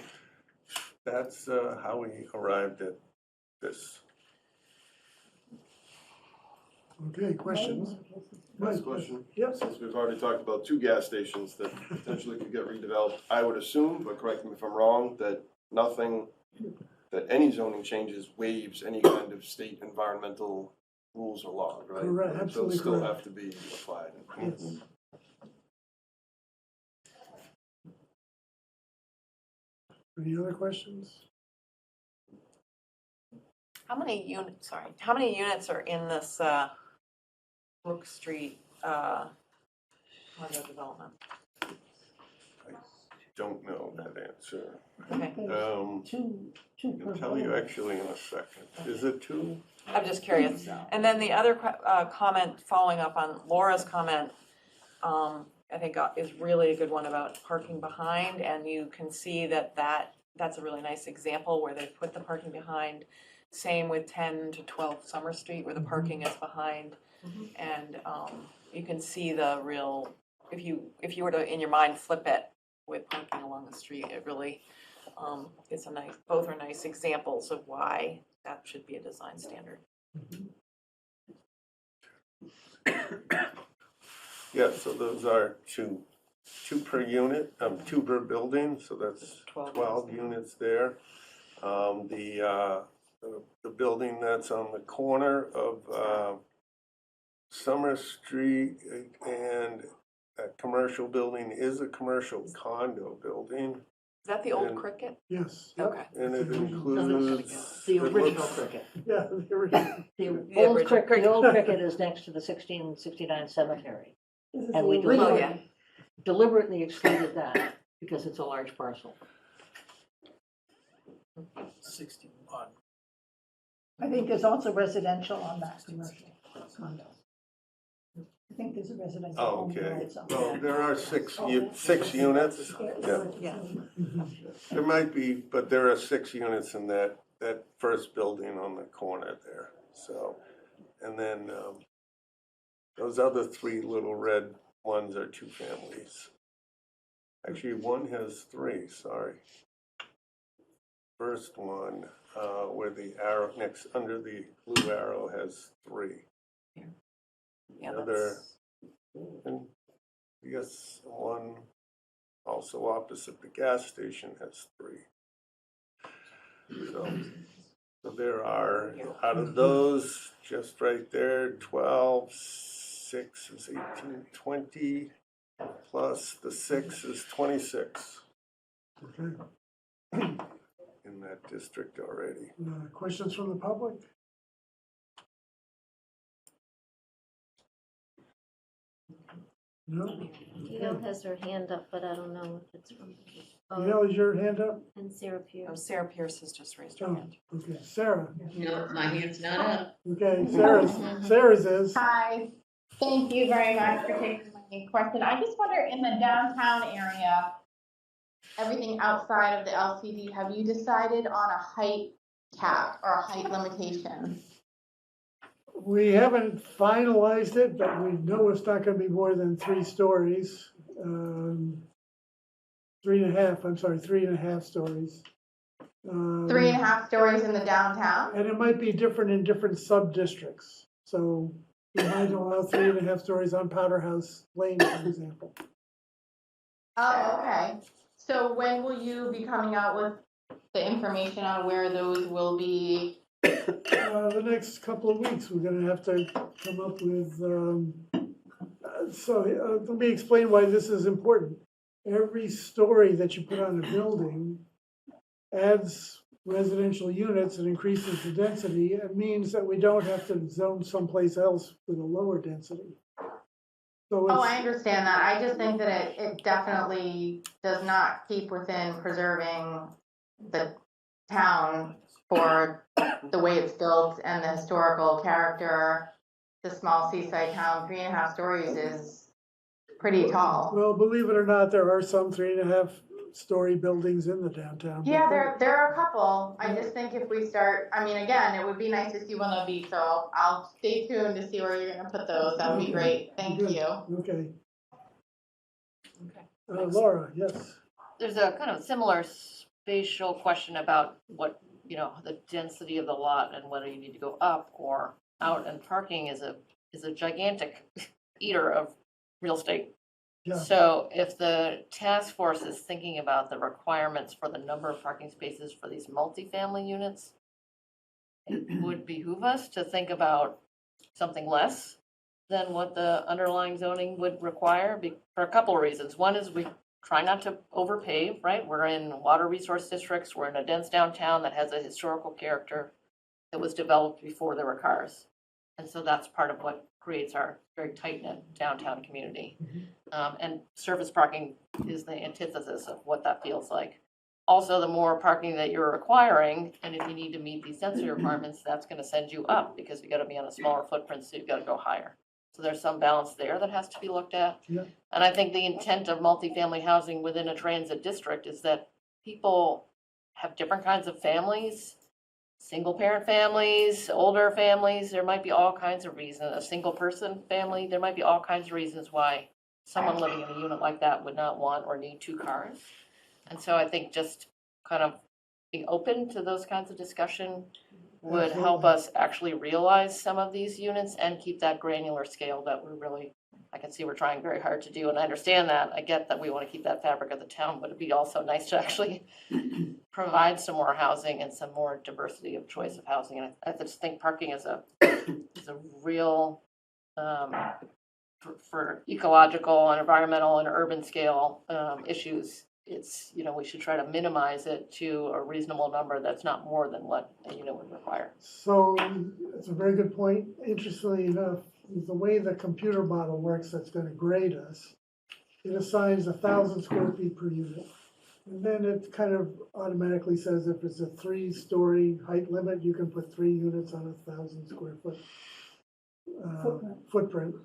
that's how we arrived at this. Okay, questions? Last question. Yep. Since we've already talked about 2 gas stations that potentially could get redeveloped, I would assume, but correct me if I'm wrong, that any zoning changes waives any kind of state environmental rules or laws, right? Correct, absolutely Those still correct. have to be applied. Yes. Any other questions? How many units are in this, Brook Street, condo development? Don't know that answer. Okay. Two per I'll tell you building. actually in a second. Is it two? I'm just curious. And then the other comment, following up on Laura's comment, I think is really a good one about parking behind, and you can see that's a really nice example where they put the parking behind. Same with 10 to 12 Summer Street where the parking is behind. And you can see the real, if you were to, in your mind, flip it with parking along the street, it really, it's both are nice examples of why that should be a design standard. Yeah, so those are two per unit, two per building, so that's 12 units there. The building that's on the corner of Summer Street and that commercial building is a commercial condo building. Is that the old And- Cricket? Yes. Okay. And it includes. The it original looks- cricket. Yeah, the original. The original old cricket, cricket. the old cricket is next to the 1669 cemetery. This is And the we original. Oh, yeah. deliberately excluded that because it's a large parcel. 61. I think there's also residential on that commercial condo. I think there's a residential Oh, home there okay. somewhere. Well, there are six units. Yeah. Yeah. There might be, but there are 6 units in that first building on the corner there, so. And then, those other 3 little red ones are 2 families. Actually, one has 3, sorry. First one, where the arrow, under the blue arrow has 3. Yeah, The other, and I guess one also opposite the gas station has 3. So there are, out of those, just right there, 12, 6 is 18, 20, plus the 6 is 26 Okay. in that district already. Questions from the public? No? Gail has her hand up, but I don't know if it's from. Gail, is your hand up? And Sarah Pierce. Sarah Pierce has just raised her Oh, hand. okay. Sarah? No, my hand's not up. Okay, Sarah's is. Hi, thank you very much for taking my question. I just wonder, in the downtown area, everything outside of the LCD, have you decided on a height cap or a height limitation? We haven't finalized it, but we know it's not gonna be more than 3 stories. 3.5 stories. 3.5 stories in the downtown? And it might be different in different sub-districts. So we might allow 3.5 stories on Powder House Lane, for example. Oh, okay. So when will you be coming out with the information on where those will be? The next couple of weeks, we're gonna have to come up with, let me explain why this is important. Every story that you put on a building adds residential units and increases the density. It means that we don't have to zone someplace else with a lower density. So Oh, it's, I understand that. I just think that it definitely does not keep within preserving the town for the way it's built and the historical character. The small seaside town, 3.5 stories is pretty tall. well, believe it or not, there are some 3.5 story buildings in the downtown. but Yeah, there are a couple. I just think if we start, I mean, again, it would be nice to see when they'll be, so I'll stay tuned to see where you're gonna put those. That would be Okay. great. Thank Good. you. Okay. Okay. Laura, yes. There's a kind of similar spatial question about what, the density of the lot and whether you need to go up or out, and parking is a gigantic eater of real estate. Yeah. So if the task force is thinking about the requirements for the number of parking spaces for these multifamily units, it would behoove us to think about something less than what the underlying zoning would require for a couple of reasons. One is we try not to overpave, right? We're in water resource districts, we're in a dense downtown that has a historical character that was developed before there were cars. And so that's part of what creates our very tight-knit downtown community. And surface parking is the antithesis of what that feels like. Also, the more parking that you're requiring, and if you need to meet these density requirements, that's gonna send you up because you gotta be on a smaller footprint, so you've gotta go higher. So there's some balance there that has to be looked at. Yeah. And I think the intent of multifamily housing within a transit district is that people have different kinds of families, single parent families, older families, there might be all kinds of reasons, a single person family, there might be all kinds of reasons why someone living in a unit like that would not want or need 2 cars. And so I think just kind of being open to those kinds of discussion would help us actually realize some of these units and keep that granular scale that we're really, I can see we're trying very hard to do, and I understand that. I get that we want to keep that fabric of the town, but it'd be also nice to actually provide some more housing and some more diversity of choice of housing. And I just think parking is a real, for ecological and environmental and urban scale issues, it's, we should try to minimize it to a reasonable number that's not more than what a unit would require. So it's a very good point. Interestingly enough, the way the computer model works that's going to grade us, it assigns 1,000 square feet per unit. And then it kind of automatically says if it's a 3-story height limit, you can put 3 units on 1,000 square foot footprint.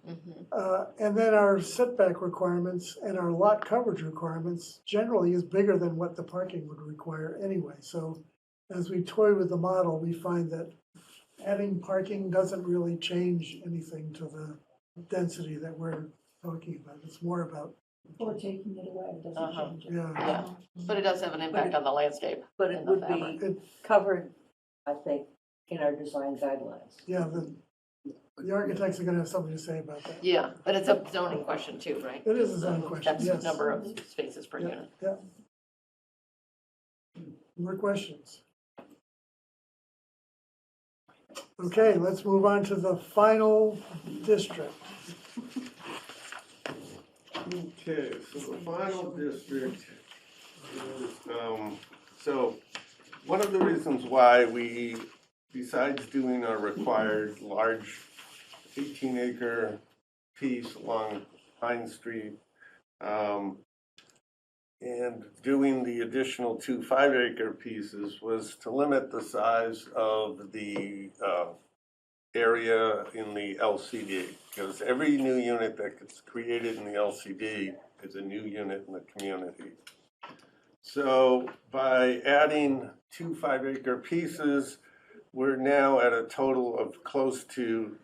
And then our setback requirements and our lot coverage requirements generally is bigger than what the parking would require anyway. So as we toy with the model, we find that adding parking doesn't really change anything to the density that we're talking about. It's more about, Or taking it away, it doesn't change it. Yeah, but it does have an impact on the landscape. But it and the would fabric. be covered, I think, in our design guidelines. yeah, the architects are gonna have something to say about that. Yeah, but it's a zoning question too, right? It is a zoning question, That's yes. number of spaces per Yeah, unit. yeah. More questions? Okay, let's move on to the final district. Okay, so the final district is, so one of the reasons why we, besides doing a required large 18-acre piece along Pine Street, and doing the additional 2 5-acre pieces, was to limit the size of the area in the LCD, because every new unit that gets created in the LCD is a new unit in the community. So by adding 2 5-acre pieces, we're now at a total of close to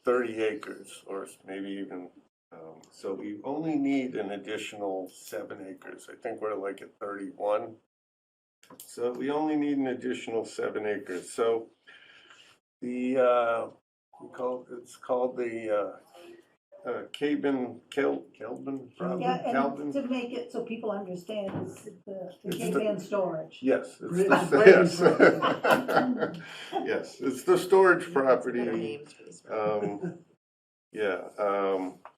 30 acres, or maybe even, so we only need an additional 7 acres. I think we're like at 31. So we only need an additional 7 acres. So the, it's called the Kelvin problem? Yeah, and Kelvin? to make it so people understand, it's the It's K-man storage. Yes, it's Bridge the, Bridge yes. Yes, it's the storage property.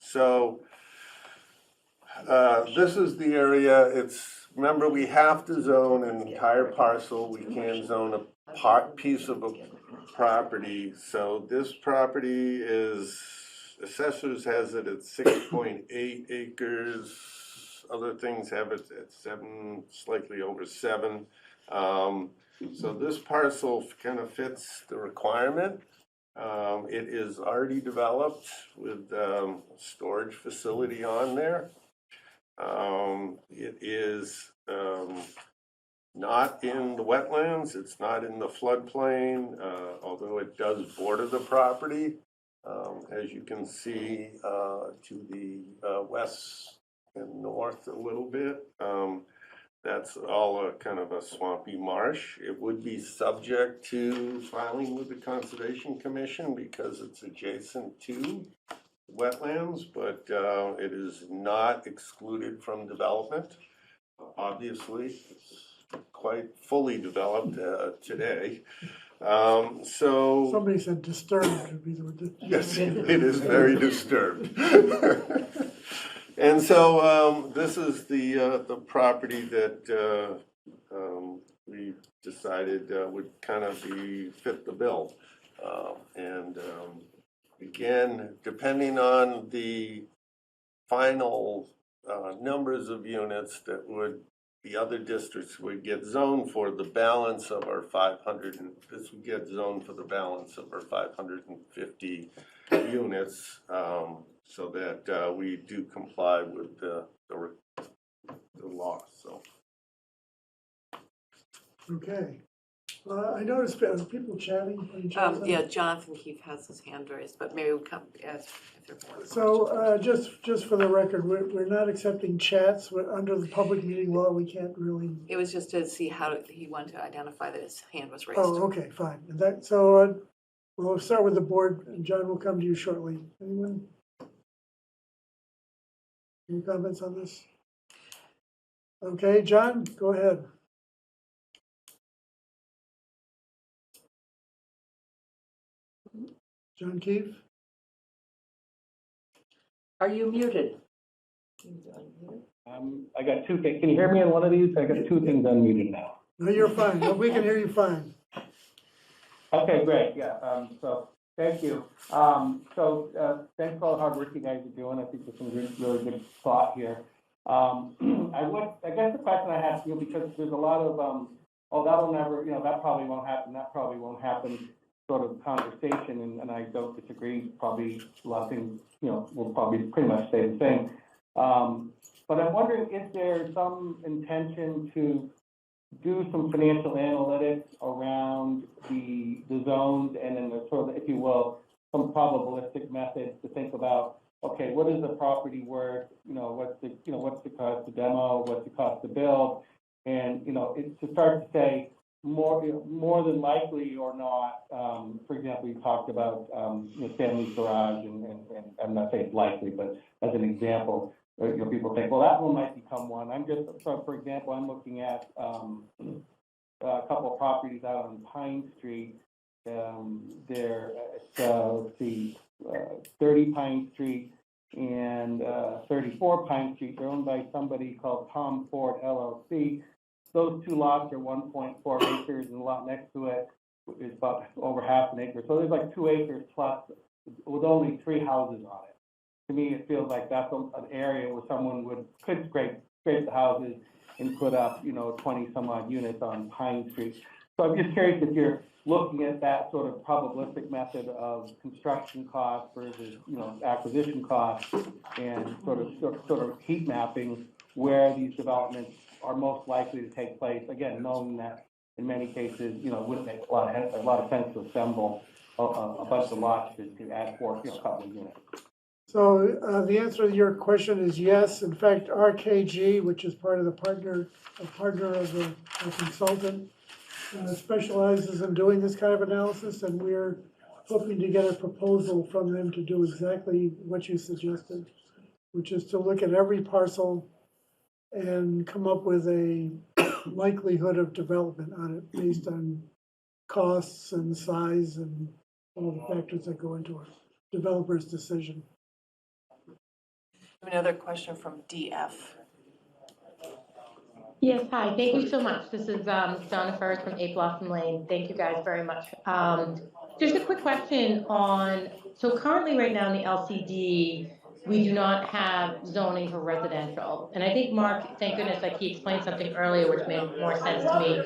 So this is the area. It's, remember, we have to zone an entire parcel. We can't zone a piece of a property. So this property is, assessors has it at 6.8 acres. Other things have it at 7, slightly over 7. So this parcel kind of fits the requirement. It is already developed with a storage facility on there. It is not in the wetlands, it's not in the floodplain, although it does border the property. As you can see to the west and north a little bit, that's all a kind of a swampy marsh. It would be subject to filing with the Conservation Commission because it's adjacent to wetlands, but it is not excluded from development. Obviously, it's quite fully developed today. So Somebody said disturbed would be the word. yes, it is very disturbed. And so, this is the property that, we decided, would kind of fit the bill. And, again, depending on the final, numbers of units that the other districts would get zoned for the balance of our 500, and this would get zoned for the balance of our 550 units, so that we do comply with the law, so. Okay. I noticed people chatting. Are you chatting? Yeah, Jonathan Keefe has his hand raised, but maybe we'll come as if there are more So, just for the record, we're not accepting chats. Under the public meeting law, we can't really. It was just to see how he wanted to identify that his hand was raised. Oh, okay, fine. And so, we'll start with the board, and John will come to you shortly. Anyone? Any comments on this? Okay, John, go ahead. John Keefe? Are you muted? I got two things. Can you hear me on one of these? I got two things unmuted now. No, you're fine. No, we can hear you fine. Okay, great. Yeah. So thank you. Thanks for all the hard work you guys are doing. I think there's some really good thought here. I guess the question I have, because there's a lot of, that'll never, that probably won't happen. That probably won't happen. Sort of conversation, and I don't disagree. Probably a lot of things, will probably pretty much stay the same. But I'm wondering if there's some intention to do some financial analytics around the zones, and then the sort of, if you will, some probabilistic methods to think about, okay, what is the property worth? What's the cost to demo? What's the cost to build? And to start to say, more than likely or not, for example, you talked about Stanley's Garage, and I'm not saying it's likely, but as an example, people think, well, that one might become one. For example, I'm looking at a couple of properties out on Pine Street. They're let's see, 30 Pine Street and 34 Pine Street. They're owned by somebody called Tom Ford LLC. Those two lots are 1.4 acres, and the lot next to it is about over half an acre. So there's like 2 acres plus with only 3 houses on it. To me, it feels like that's an area where someone could scrape the houses and put up, 20 some odd units on Pine Street. So I'm just curious if you're looking at that sort of probabilistic method of construction costs versus, acquisition costs, and sort of heat mapping where these developments are most likely to take place, again, knowing that in many cases, wouldn't make a lot of sense to assemble a bunch of lots to add for, a couple of units. So the answer to your question is yes. In fact, RKG, which is part of a partner of a consultant, specializes in doing this kind of analysis, and we're hoping to get a proposal from them to do exactly what you suggested, which is to look at every parcel and come up with a likelihood of development on it based on costs and size and all the factors that go into a developer's decision. Another question from DF. Yes, hi, thank you so much. This is Donna Ferris from 8 Blossom Lane. Thank you guys very much. Just a quick question on, so currently right now in the LCD, we do not have zoning for residential. And I think Mark, thank goodness, like he explained something earlier, which made more sense to me.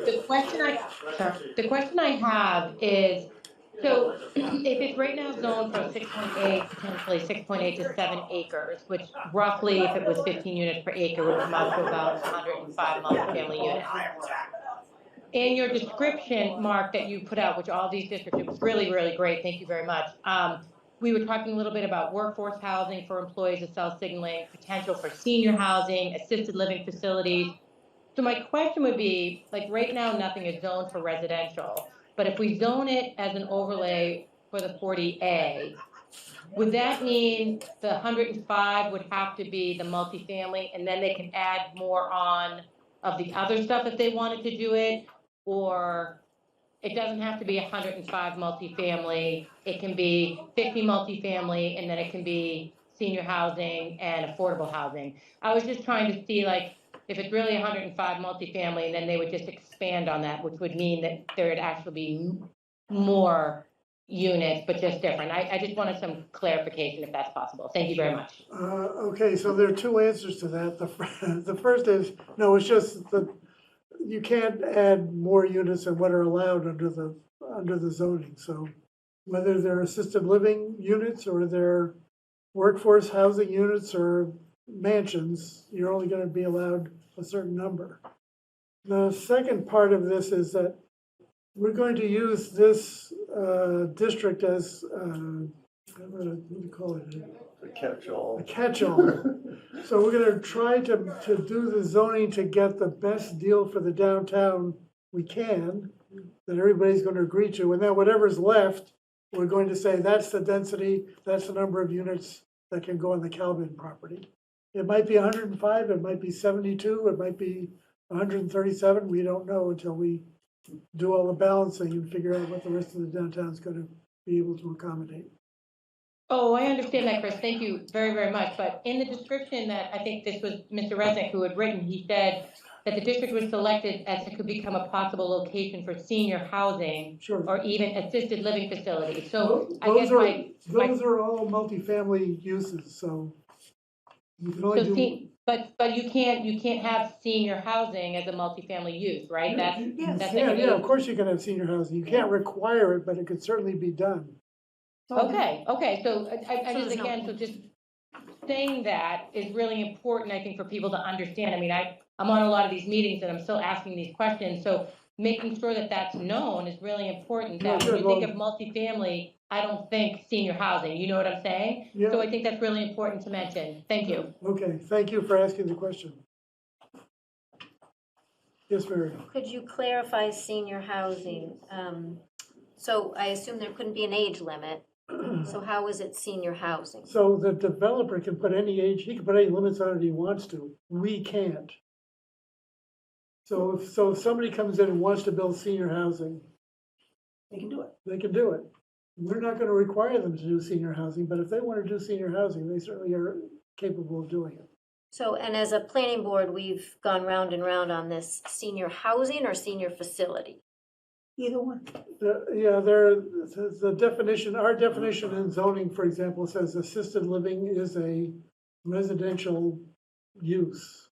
The question I have is, so if it's right now zoned for 6.8, potentially 6.8 to 7 acres, which roughly, if it was 15 units per acre, would come out to about 105 multifamily units. In your description, Mark, that you put out, which all these districts, it was really, really great. Thank you very much. We were talking a little bit about workforce housing for employees of cell signaling, potential for senior housing, assisted living facilities. So my question would be, like right now, nothing is zoned for residential, but if we zone it as an overlay for the 40A, would that mean the 105 would have to be the multifamily, and then they can add more on of the other stuff if they wanted to do it? Or it doesn't have to be 105 multifamily, it can be 50 multifamily, and then it can be senior housing and affordable housing. I was just trying to see, like, if it's really 105 multifamily, and then they would just expand on that, which would mean that there would actually be more units, but just different. I just wanted some clarification if that's possible. Thank you very much. Okay, so there are two answers to that. The first is, no, it's just that you can't add more units than what are allowed under the zoning. So whether they're assisted living units or they're workforce housing units or mansions, you're only gonna be allowed a certain number. The second part of this is that we're going to use this district as, what do you call it? A catch-all. A catch-all. So we're gonna try to do the zoning to get the best deal for the downtown we can, that everybody's gonna agree to, and then whatever's left, we're going to say, that's the density, that's the number of units that can go on the Calvin property. It might be 105, it might be 72, it might be 137, we don't know until we do all the balancing and figure out what the rest of the downtown's gonna be able to accommodate. Oh, I understand that, Chris. Thank you very, very much. But in the description that I think this was Mr. Resnick who had written, he said that the district was selected as it could become a possible location for senior housing Sure. or even assisted living facilities. So I Those guess are, those are all multifamily uses, so you can only do. but you can't have senior housing as a multifamily use, right? That's Yeah, of course you can have senior housing. You can't require it, but it could certainly be done. Okay, so I just, again, so just saying that is really important, I think, for people to understand. I mean, I'm on a lot of these meetings and I'm still asking these questions, so making sure that that's known is really important. That when you think of multifamily, I don't think senior housing, you know what I'm saying? Yeah. So I think that's really important to mention. Thank you. Okay, thank you for asking the question. Yes, Mary? Could you clarify senior housing? So I assume there couldn't be an age limit. So how is it senior housing? So the developer can put any age, he can put any limits on it he wants to. We can't. So if somebody comes in and wants to build senior housing, They can do it. they can do it. We're not gonna require them to do senior housing, but if they wanna do senior housing, they certainly are capable of doing it. So, and as a planning board, we've gone round and round on this senior housing or senior facility? Either one. The definition, our definition in zoning, for example, says assisted living is a residential use.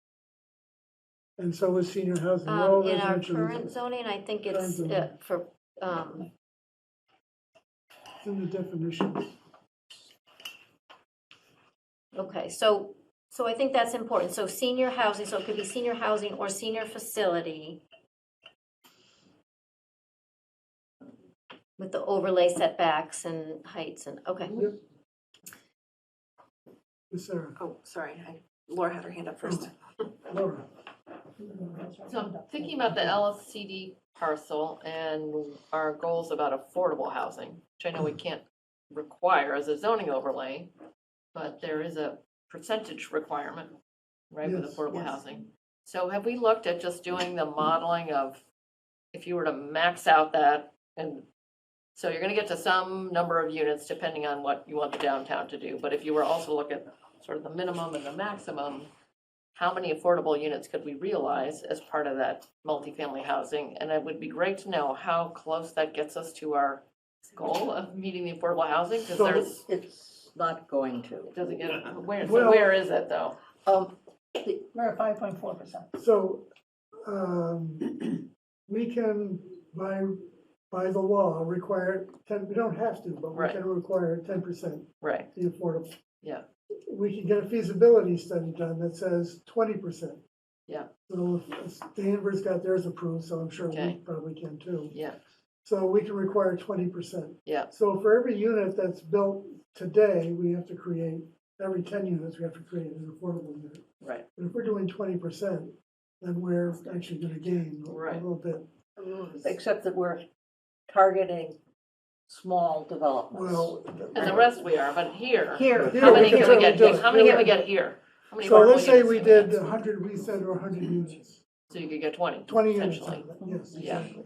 And so is senior housing. They're all In our residential current uses. zoning, I think Current it's zoning. for, It's in the definitions. okay, so I think that's important. So senior housing, so it could be senior housing or senior facility with the overlay setbacks and heights and, okay. Yep. Yes, Sarah. Oh, sorry, Laura had her hand up first. Laura. So I'm thinking about the LCD parcel and our goals about affordable housing, which I know we can't require as a zoning overlay, but there is a percentage requirement, right, with Yes, affordable yes. housing. So have we looked at just doing the modeling of, if you were to max out that, and so you're gonna get to some number of units depending on what you want the downtown to do, but if you were also to look at sort of the minimum and the maximum, how many affordable units could we realize as part of that multifamily housing? And it would be great to know how close that gets us to our goal of meeting the affordable housing, because So there's, It's not going to. it doesn't get, where, Well- so where is it though? We're at 5.4%. So, we can, by the law, require 10, we don't have to, but we Right. can require 10% Right, the affordable. yeah, We can get a feasibility study done that says 20%. yeah, So if Danvers got theirs approved, so I'm sure we Okay. probably can too. yeah, So we can require 20%. yeah, So for every unit that's built today, we have to create, every 10 units, we have to create an affordable unit. right, But if we're doing 20%, then we're actually gonna gain a Right. little bit. Except that we're targeting small developments. Well. and the rest we are, but here, Here. Here how we many can can we certainly get, do here? it. How many Here can we we- get here? How many So affordable let's say units we can did get? 100, we said, or 100 units, So you could get 20, 20 units, potentially. yes, Yeah. exactly.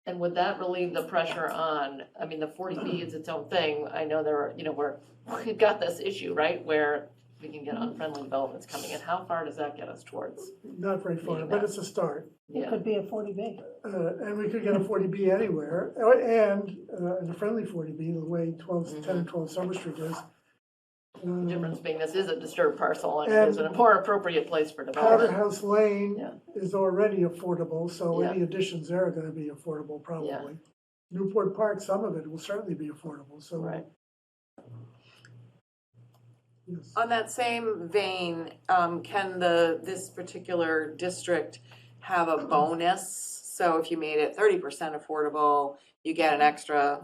And would that relieve the pressure on, I mean, the 40B is its own thing. I know there are, we've got this issue, right, where we can get unfriendly developments coming in. How far does that get us towards? Not very far, but it's a start. It Yeah, could be a 40B. And we could get a 40B anywhere, and a friendly 40B, the way 10 and 12 Summer Street is. the difference being this is a disturbed parcel and And it is a more appropriate place for Powder development. House Lane Yeah. is already affordable, so Yeah. any additions there are gonna be affordable probably. Newport Park, some of it will certainly be affordable, so. Right. Yes. On that same vein, can this particular district have a bonus? So if you made it 30% affordable, you get an extra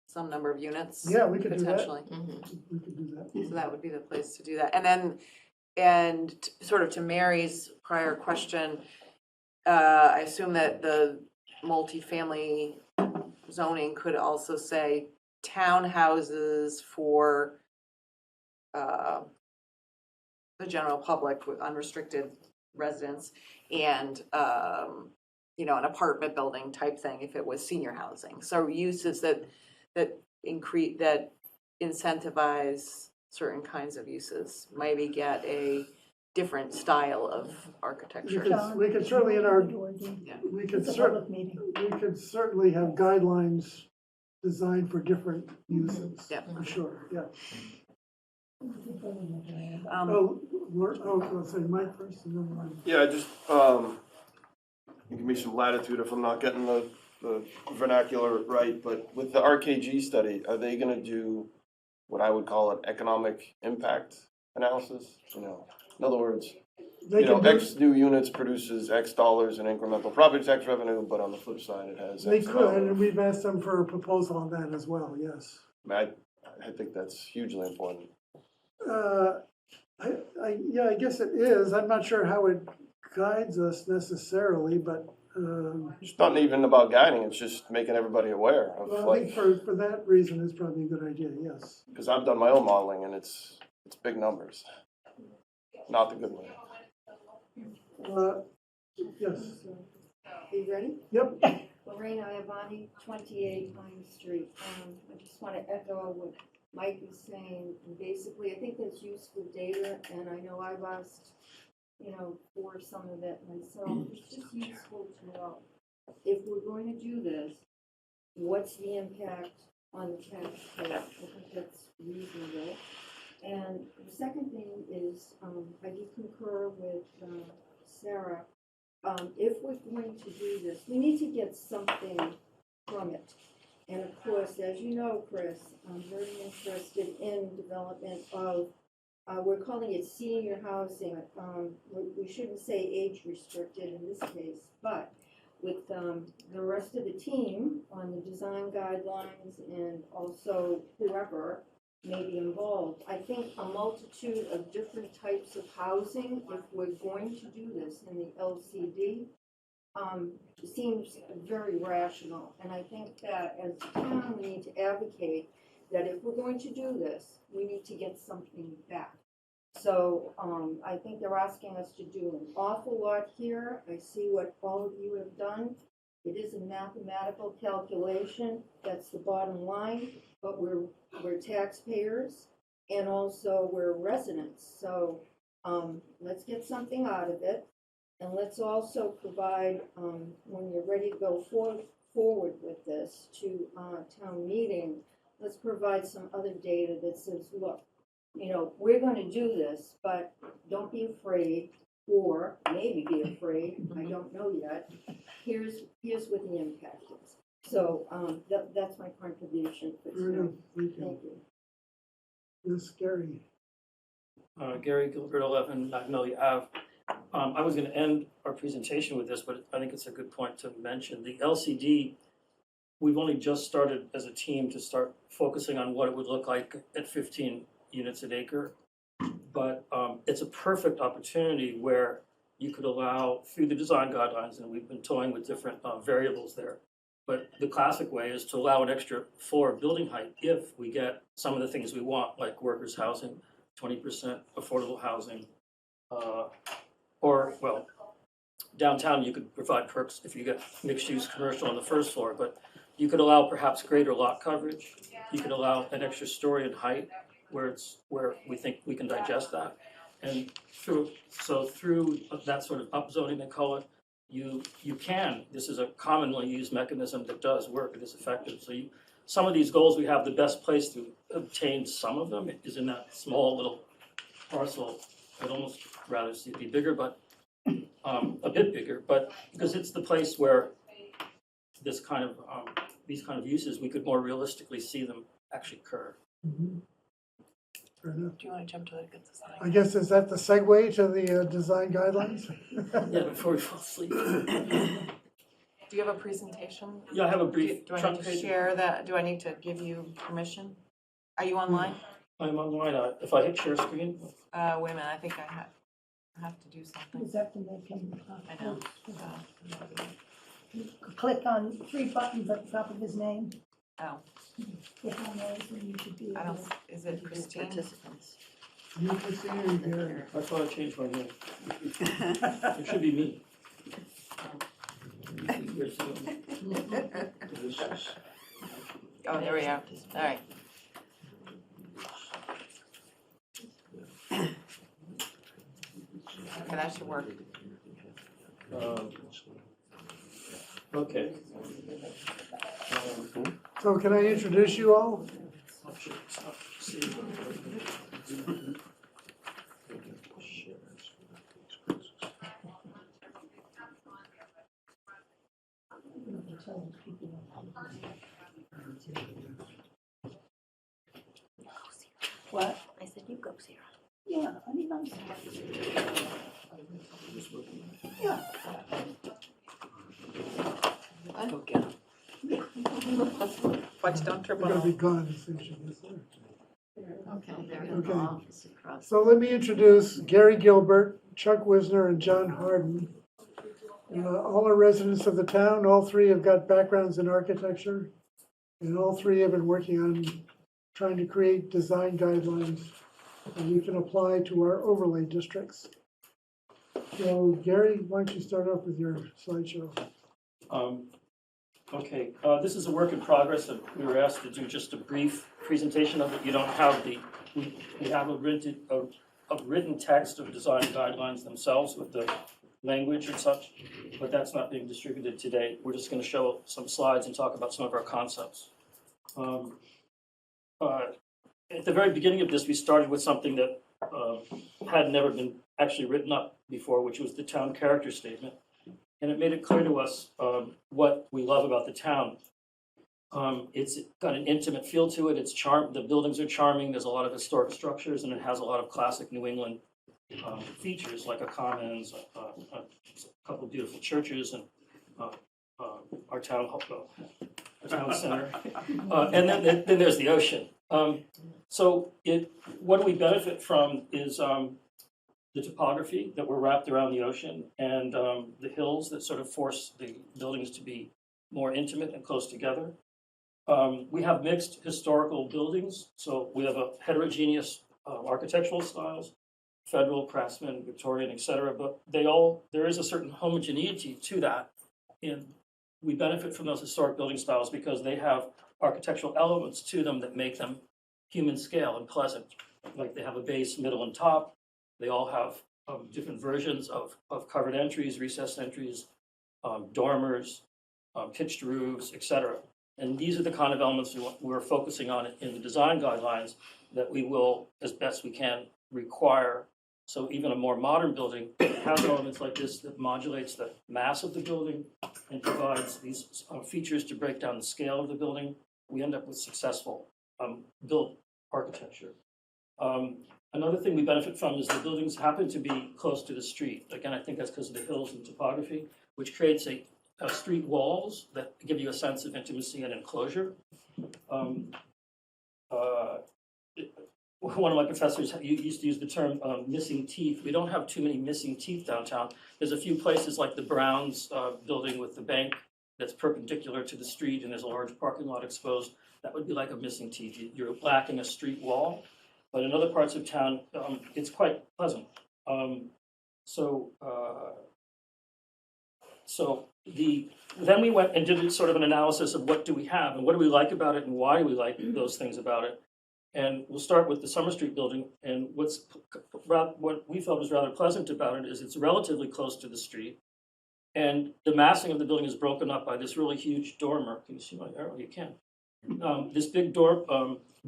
some number of units? Yeah, we could do that. Potentially. We could do that. So that would be the place to do that. And sort of to Mary's prior question, I assume that the multifamily zoning could also say townhouses for the general public with unrestricted residence and, an apartment building type thing if it was senior housing. So uses that incentivize certain kinds of uses, maybe get a different style of architecture. We could certainly in our, Yeah. we could It's a certainly, public meeting. we could certainly have guidelines designed for different uses. Yeah. For sure, yeah. Let's say Mike first and then Ryan. Yeah, just, give me some latitude if I'm not getting the vernacular right, but with the RKG study, are they gonna do what I would call an economic impact analysis? In other words, They can do- X new units produces X dollars in incremental property tax revenue, but on the flip side, it has They X could, dollars. and we've asked them for a proposal on that as well, yes. I think that's hugely important. I guess it is. I'm not sure how it guides us necessarily, but, It's not even about guiding, it's just making everybody aware of well, I think like, for that reason, it's probably a good idea, yes. because I've done my own modeling and it's big numbers. Not the good way. Yes, Are you ready? yep. Lorraine Iavani, 28 Pine Street. I just want to echo what Mike was saying. And basically, I think that's useful data, and I know I've asked, for some of it myself. It's just useful to know, if we're going to do this, what's the impact on the taxpayer? I think that's reasonable. And the second thing is, I do concur with Sarah. If we're going to do this, we need to get something from it. And of course, as you know, Chris, I'm very interested in development of, we're calling it senior housing. We shouldn't say age restricted in this case, but with the rest of the team on the design guidelines and also whoever may be involved, I think a multitude of different types of housing, if we're going to do this in the LCD, seems very rational. And I think that as a town, we need to advocate that if we're going to do this, we need to get something back. So I think they're asking us to do an awful lot here. I see what all of you have done. It is a mathematical calculation. That's the bottom line. But we're taxpayers and also we're residents. So let's get something out of it. And let's also provide, when you're ready to go forward with this to town meeting, let's provide some other data that says, look, we're going to do this, but don't be afraid, or maybe be afraid, I don't know yet. Here's what the impact is. So that's my contribution. Very good. Thank you. Thank you. Yes, Gary. Gary Gilbert, 11 Magnolia Ave. I was going to end our presentation with this, but I think it's a good point to mention. The LCD, we've only just started as a team to start focusing on what it would look like at 15 units an acre. But it's a perfect opportunity where you could allow, through the design guidelines, and we've been toying with different variables there, but the classic way is to allow an extra floor of building height if we get some of the things we want, like workers' housing, 20% affordable housing, downtown, you could provide perks if you get mixed-use commercial on the first floor, but you could allow perhaps greater lot coverage. You could allow an extra story in height where we think we can digest that. And through that sort of upzoning, they call it, you can, this is a commonly used mechanism that does work, it is effective. So some of these goals, we have the best place to obtain some of them is in that small little parcel. I'd almost rather see it be bigger, but a bit bigger, but because it's the place where these kind of uses, we could more realistically see them actually occur. Mhm. Fair enough. Do you want to jump to the good design? I guess, is that the segue to the design guidelines? Yeah, before we fall asleep. Do you have a presentation? Yeah, I have a brief Do I front need to page. share that? Do I need to give you permission? Are you online? I'm online. If I hit share screen, Wait a minute, I think I have to do something. Is that to make him? I know. Click on 3 buttons at the top of his name. Oh, Click on those and you should be. I able don't, to- is it Christine? Participants. You can see it again. I thought I changed my name. It should be me. Oh, there we are. All right. Okay, that should work. Okay. So can I introduce you all? What? I said, you go, Sarah. Yeah, I mean, yeah. Go get him. Watch, don't trip We're on gonna be him. gone as soon as she gets there. Okay, there Okay. So let me introduce Gary Gilbert, Chuck Wisner, and John Harden. All are residents of the town. All 3 have got backgrounds in architecture. And all 3 have been working on trying to create design guidelines that we can apply to our overlay districts. So Gary, why don't you start off with your slideshow? Okay, this is a work in progress, and we were asked to do just a brief presentation of it. You don't have we have a written text of design guidelines themselves with the language and such, but that's not being distributed today. We're just going to show some slides and talk about some of our concepts. At the very beginning of this, we started with something that had never been actually written up before, which was the town character statement. And it made it clear to us what we love about the town. It's got an intimate feel to it. It's the buildings are charming. There's a lot of historic structures, and it has a lot of classic New England features like a commons, a couple of beautiful churches, and our town center. And then there's the ocean. So what do we benefit from is the topography that we're wrapped around the ocean and the hills that sort of force the buildings to be more intimate and close together. We have mixed historical buildings, so we have a heterogeneous architectural styles, federal, craftsman, Victorian, etc. But there is a certain homogeneity to that, and we benefit from those historic building styles because they have architectural elements to them that make them human scale and pleasant. Like they have a base, middle, and top. They all have different versions of covered entries, recessed entries, dormers, pitched roofs, etc. And these are the kind of elements we're focusing on in the design guidelines that we will, as best we can, require. So even a more modern building has elements like this that modulates the mass of the building and provides these features to break down the scale of the building. We end up with successful built architecture. Another thing we benefit from is the buildings happen to be close to the street. Again, I think that's because of the hills and topography, which creates street walls that give you a sense of intimacy and enclosure. One of my professors used to use the term missing teeth. We don't have too many missing teeth downtown. There's a few places like the Browns building with the bank that's perpendicular to the street and there's a large parking lot exposed. That would be like a missing teeth. You're lacking a street wall. But in other parts of town, it's quite pleasant. So then we went and did sort of an analysis of what do we have and what do we like about it and why do we like those things about it. And we'll start with the Summer Street building, and what we felt was rather pleasant about it is it's relatively close to the street. And the massing of the building is broken up by this really huge dormer. Can you see my arrow? You can. This big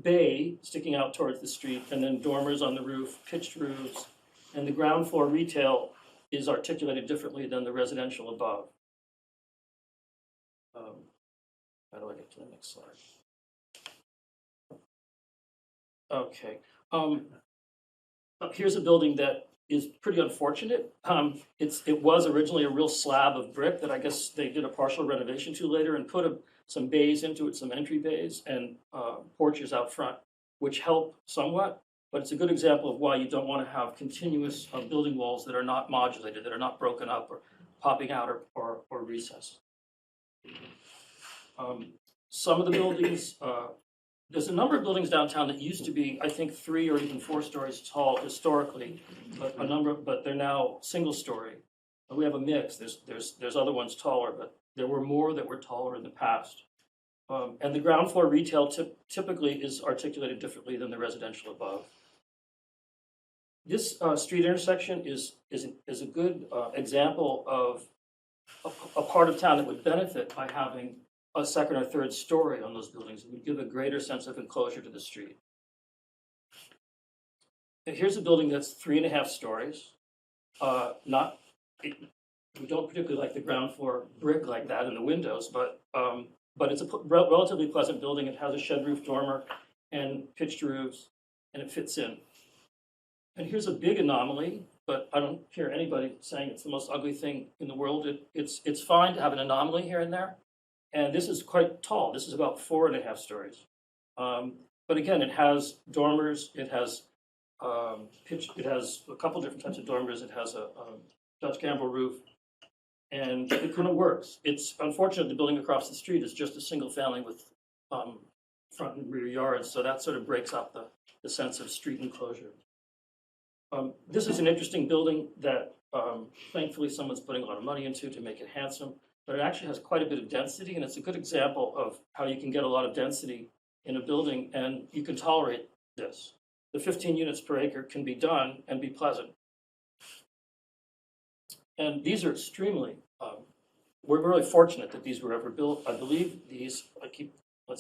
bay sticking out towards the street, and then dormers on the roof, pitched roofs, and the ground floor retail is articulated differently than the residential above. How do I get to the next slide? Okay. Here's a building that is pretty unfortunate. It was originally a real slab of brick that I guess they did a partial renovation to later and put some bays into it, some entry bays and porches out front, which help somewhat. But it's a good example of why you don't want to have continuous building walls that are not modulated, that are not broken up or popping out or recessed. Some of the buildings, there's a number of buildings downtown that used to be, I think, 3 or even 4 stories tall historically, but they're now single story. We have a mix. There's other ones taller, but there were more that were taller in the past. And the ground floor retail typically is articulated differently than the residential above. This street intersection is a good example of a part of town that would benefit by having a second or third story on those buildings. It would give a greater sense of enclosure to the street. And here's a building that's 3.5 stories. We don't particularly like the ground floor brick like that in the windows, but it's a relatively pleasant building. It has a shed roof dormer and pitched roofs, and it fits in. And here's a big anomaly, but I don't hear anybody saying it's the most ugly thing in the world. It's fine to have an anomaly here and there. And this is quite tall. This is about 4.5 stories. But again, it has dormers. It has it has a couple different types of dormers. It has a Dutch gambrel roof, and it kind of works. It's unfortunate the building across the street is just a single family with front and rear yards, so that sort of breaks up the sense of street enclosure. This is an interesting building that thankfully someone's putting a lot of money into to make it handsome. But it actually has quite a bit of density, and it's a good example of how you can get a lot of density in a building, and you can tolerate this. The 15 units per acre can be done and be pleasant. And these are extremely, we're really fortunate that these were ever built. I believe these, let's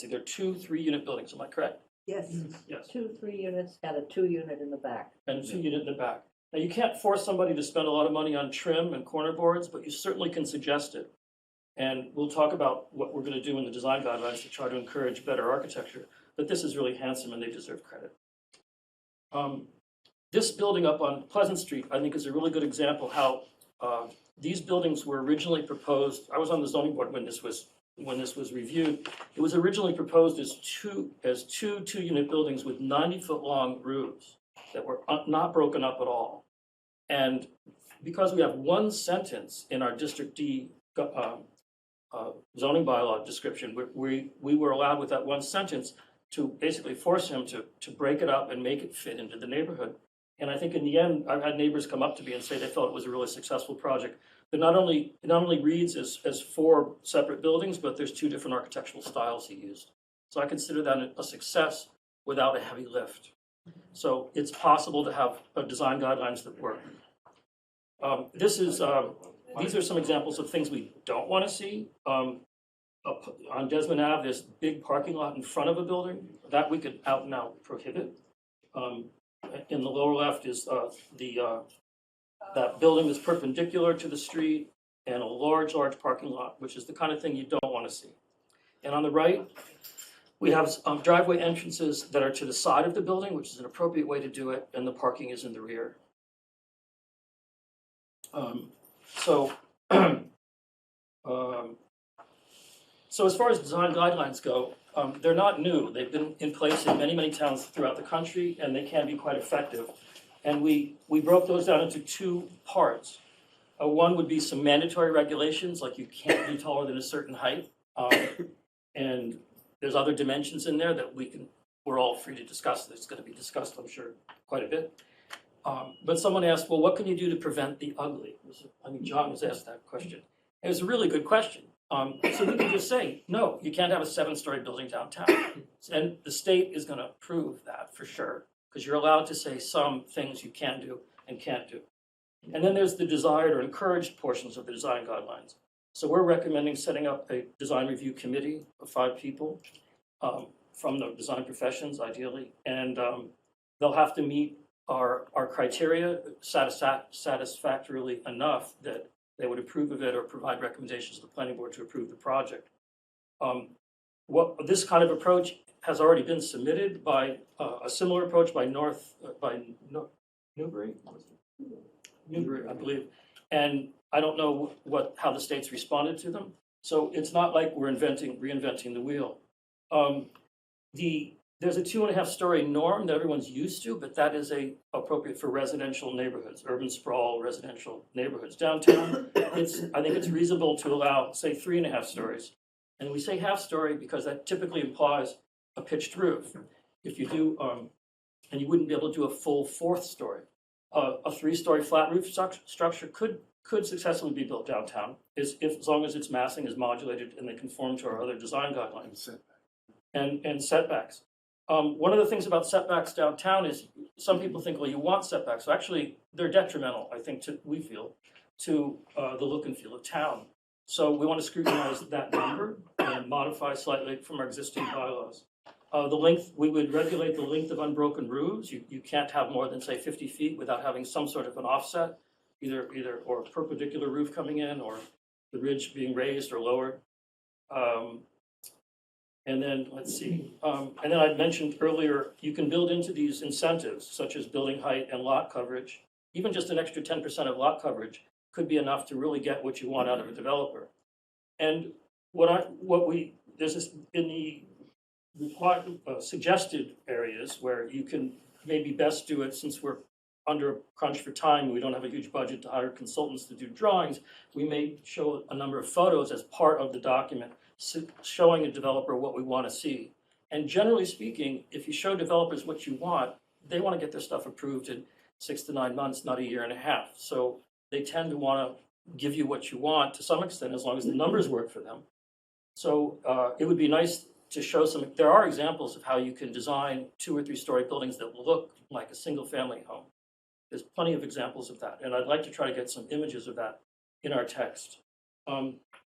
see, they're 2 3-unit buildings, am I correct? Yes. Yes. 2 3 units and a 2 unit in the back. And a 2 unit in the back. Now, you can't force somebody to spend a lot of money on trim and corner boards, but you certainly can suggest it. And we'll talk about what we're going to do in the design guidelines to try to encourage better architecture. But this is really handsome, and they deserve credit. This building up on Pleasant Street, I think, is a really good example how these buildings were originally proposed. I was on the zoning board when this was reviewed. It was originally proposed as two 2-unit buildings with 90-foot-long roofs that were not broken up at all. And because we have one sentence in our District D zoning bylaw description, we were allowed with that one sentence to basically force him to break it up and make it fit into the neighborhood. And I think in the end, I've had neighbors come up to me and say they felt it was a really successful project. But it not only reads as 4 separate buildings, but there's 2 different architectural styles he used. So I consider that a success without a heavy lift. So it's possible to have design guidelines that work. These are some examples of things we don't want to see. On Desmond Ave, there's a big parking lot in front of a building that we could out and out prohibit. In the lower left is that building that's perpendicular to the street and a large parking lot, which is the kind of thing you don't want to see. And on the right, we have driveway entrances that are to the side of the building, which is an appropriate way to do it, and the parking is in the rear. So as far as design guidelines go, they're not new. They've been in place in many, many towns throughout the country, and they can be quite effective. And we broke those down into 2 parts. One would be some mandatory regulations, like you can't be taller than a certain height. And there's other dimensions in there that we're all free to discuss. It's going to be discussed, I'm sure, quite a bit. But someone asked, well, what can you do to prevent the ugly? I mean, John was asked that question. It was a really good question. So we can just say, no, you can't have a 7-story building downtown. And the state is gonna approve that for sure, because you're allowed to say some things you can do and can't do. And then there's the desired or encouraged portions of the design guidelines. So we're recommending setting up a design review committee of 5 people from the design professions ideally. And they'll have to meet our criteria satisfactorily enough that they would approve of it or provide recommendations to the planning board to approve the project. This kind of approach has already been submitted by a similar approach by Newbury, I believe. And I don't know how the states responded to them. So it's not like we're reinventing the wheel. There's a 2.5-story norm that everyone's used to, but that is appropriate for residential neighborhoods, urban sprawl, residential neighborhoods. Downtown, I think it's reasonable to allow, say, 3.5 stories. And we say half-story because that typically implies a pitched roof. If you do, and you wouldn't be able to do a full 4th story. A 3-story flat roof structure could successfully be built downtown, as long as its massing is modulated and they conform to our other design guidelines. And setbacks. One of the things about setbacks downtown is some people think, well, you want setbacks. So actually, they're detrimental, I think, we feel, to the look and feel of town. So we want to scrutinize that number and modify slightly from our existing bylaws. The length, we would regulate the length of unbroken roofs. You can't have more than, say, 50 feet without having some sort of an offset, either or a perpendicular roof coming in or the ridge being raised or lowered. And then, let's see, and then I mentioned earlier, you can build into these incentives, such as building height and lot coverage. Even just an extra 10% of lot coverage could be enough to really get what you want out of a developer. And there's this, in the suggested areas where you can maybe best do it, since we're under a crunch for time, we don't have a huge budget to hire consultants to do drawings, we may show a number of photos as part of the document, showing a developer what we want to see. And generally speaking, if you show developers what you want, they want to get their stuff approved in 6 to 9 months, not a year and a half. So they tend to want to give you what you want to some extent, as long as the numbers work for them. So it would be nice to show there are examples of how you can design 2 or 3 story buildings that look like a single family home. There's plenty of examples of that. And I'd like to try to get some images of that in our text.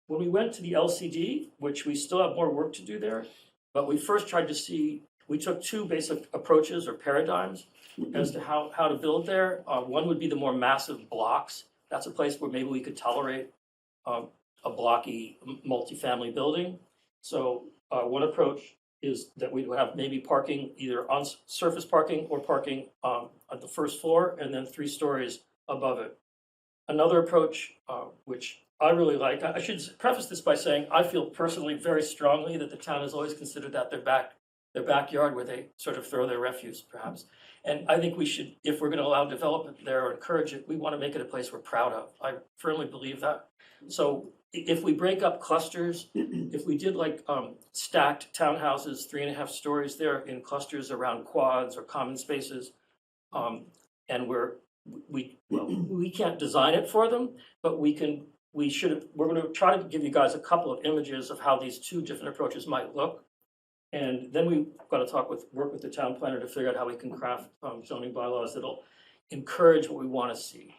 When we went to the LCD, which we still have more work to do there, but we first tried to we took 2 basic approaches or paradigms as to how to build there. One would be the more massive blocks. That's a place where maybe we could tolerate a blocky multifamily building. So one approach is that we would have maybe parking, either on surface parking or parking at the 1st floor and then 3 stories above it. Another approach, which I really like, I should preface this by saying I feel personally very strongly that the town has always considered that their backyard where they sort of throw their refuse, perhaps. And I think we should, if we're going to allow development there or encourage it, we want to make it a place we're proud of. I firmly believe that. So if we break up clusters, if we did like stacked townhouses, 3.5 stories there in clusters around quads or common spaces, and we can't design it for them, but we're going to try to give you guys a couple of images of how these 2 different approaches might look. And then we've got to work with the town planner to figure out how we can craft zoning bylaws that'll encourage what we want to see.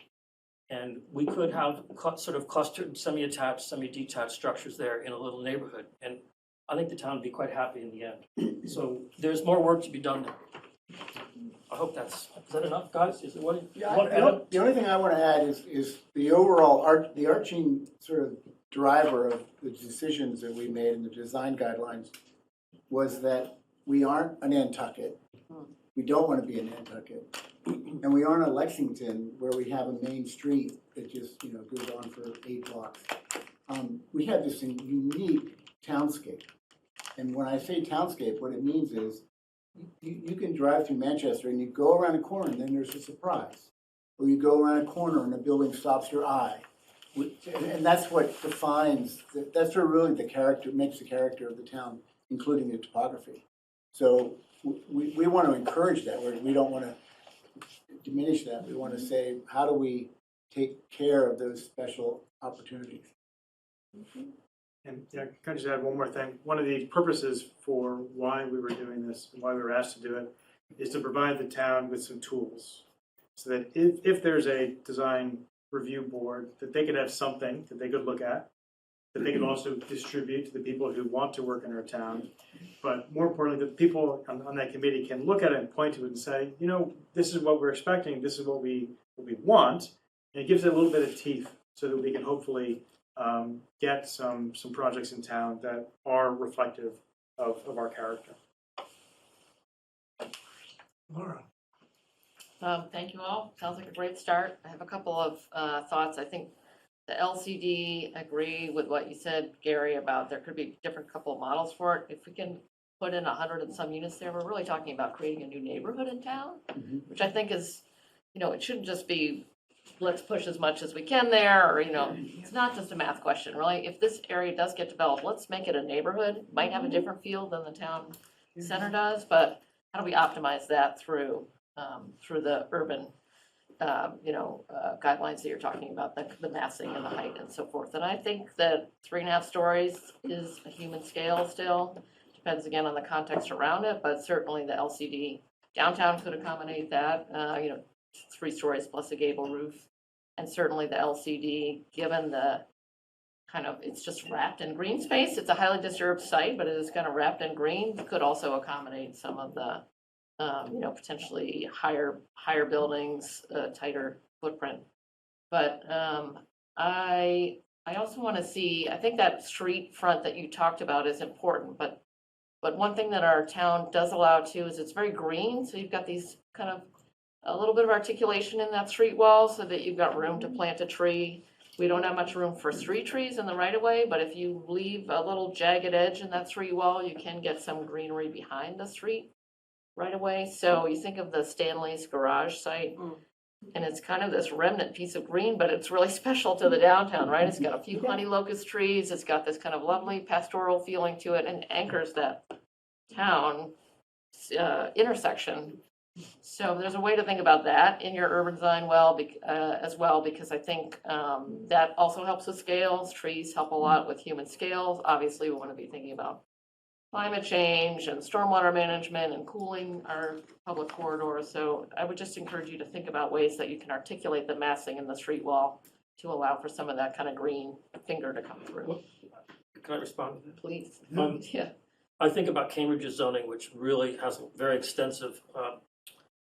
And we could have sort of clustered, semi-attached, semi-detached structures there in a little neighborhood. And I think the town would be quite happy in the end. So there's more work to be done there. I hope is that enough, guys? Is it what? The only thing I want to add is the overall the arching sort of driver of the decisions that we made in the design guidelines was that we aren't a Nantucket. We don't want to be a Nantucket. And we aren't a Lexington where we have a main street that just goes on for 8 blocks. We have this unique townscape. And when I say townscape, what it means is you can drive through Manchester and you go around a corner and then there's a surprise. Or you go around a corner and a building stops your eye. And that's what defines, that's where really makes the character of the town, including the topography. So we want to encourage that. We don't want to diminish that. We want to say, how do we take care of those special opportunities? And yeah, can I just add one more thing? One of the purposes for why we were doing this and why we were asked to do it is to provide the town with some tools. So that if there's a design review board, that they could have something that they could look at, that they could also distribute to the people who want to work in our town. But more importantly, that people on that committee can look at it and point to it and say, you know, this is what we're expecting, this is what we want. And it gives it a little bit of teeth so that we can hopefully get some projects in town that are reflective of our character. Laura? Thank you all. Sounds like a great start. I have a couple of thoughts. I think the LCD, agree with what you said, Gary, about there could be different couple of models for it. If we can put in 100 and some units there, we're really talking about creating a new neighborhood in town, which I think is, you know, it shouldn't just be let's push as much as we can there, or, you know, it's not just a math question, really. If this area does get developed, let's make it a neighborhood. It might have a different feel than the town center does, but how do we optimize that through the urban guidelines that you're talking about, the massing and the height and so forth. And I think that 3.5 stories is a human scale still. Depends again on the context around it, but certainly the LCD downtown could accommodate that, 3 stories plus a gable roof. And certainly the LCD, given the kind of, it's just wrapped in green space. It's a highly disturbed site, but it is kind of wrapped in green, could also accommodate some of the potentially higher buildings, tighter footprint. But I also want to see, I think that street front that you talked about is important, but one thing that our town does allow too is it's very green, so you've got these kind of a little bit of articulation in that street wall so that you've got room to plant a tree. We don't have much room for street trees in the right of way, but if you leave a little jagged edge in that street wall, you can get some greenery behind the street right away. So you think of the Stanley's garage site, and it's kind of this remnant piece of green, but it's really special to the downtown, right? It's got a few honey locust trees. It's got this kind of lovely pastoral feeling to it and anchors that town intersection. So there's a way to think about that in your urban design as well, because I think that also helps with scales. Trees help a lot with human scales. Obviously, we want to be thinking about climate change and stormwater management and cooling our public corridors. So I would just encourage you to think about ways that you can articulate the massing in the street wall to allow for some of that kind of green finger to come through. Can I respond to that? Please. Yeah. I think about Cambridge's zoning, which really has a very extensive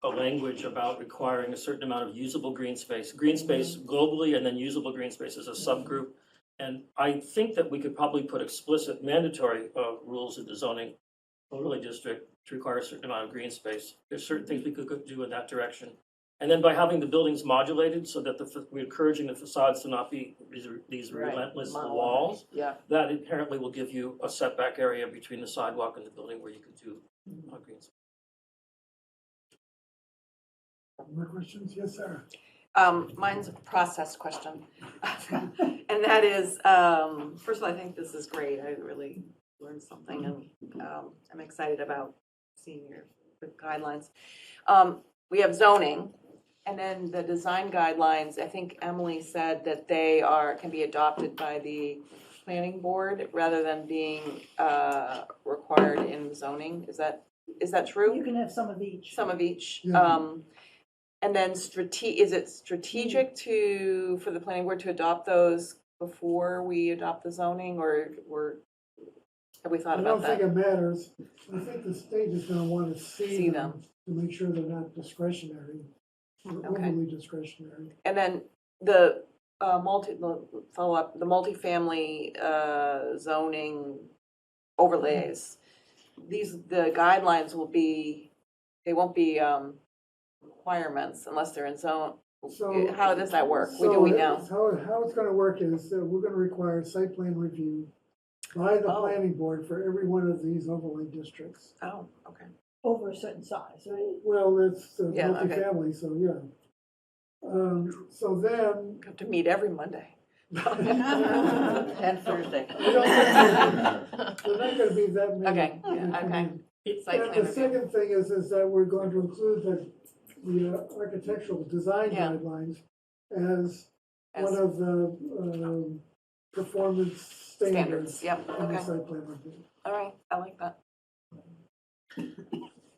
a language about requiring a certain amount of usable green space globally, and then usable green space as a subgroup. And I think that we could probably put explicit mandatory rules in the zoning overlay district to require a certain amount of green space. There's certain things we could do in that direction. And then by having the buildings modulated so that we're encouraging the facades to not be these relentless walls, that inherently will give you a setback area between the sidewalk and the building where you could do green space. More questions? Yes, Sarah. Mine's a process question. And that is, first of all, I think this is great. I really learned something, and I'm excited about seeing your guidelines. We have zoning, and then the design guidelines. I think Emily said that they can be adopted by the planning board rather than being required in zoning. Is that true? You can have some of each. Some of each. Yeah. And then is it strategic for the planning board to adopt those before we adopt the zoning, or have we thought about that? I don't think it matters. I think the state is gonna want to see them to make sure they're not discretionary, or overly discretionary. And then the follow-up, the multifamily zoning overlays, the guidelines they won't be requirements unless they're in zone. So how does that work? So Do we know? How it's gonna work is that we're gonna require site plan review by the planning board for every one of these overlay districts. Oh, okay. Over a certain size, right? Well, it's Okay. multifamily, so yeah. So then. Have to meet every Monday. And Thursday. They're not gonna be that many. Okay, okay. And the second thing is that we're going to include the architectural design guidelines as one of the performance Standards, standards yep, in the okay, site plan review. all right, I like that.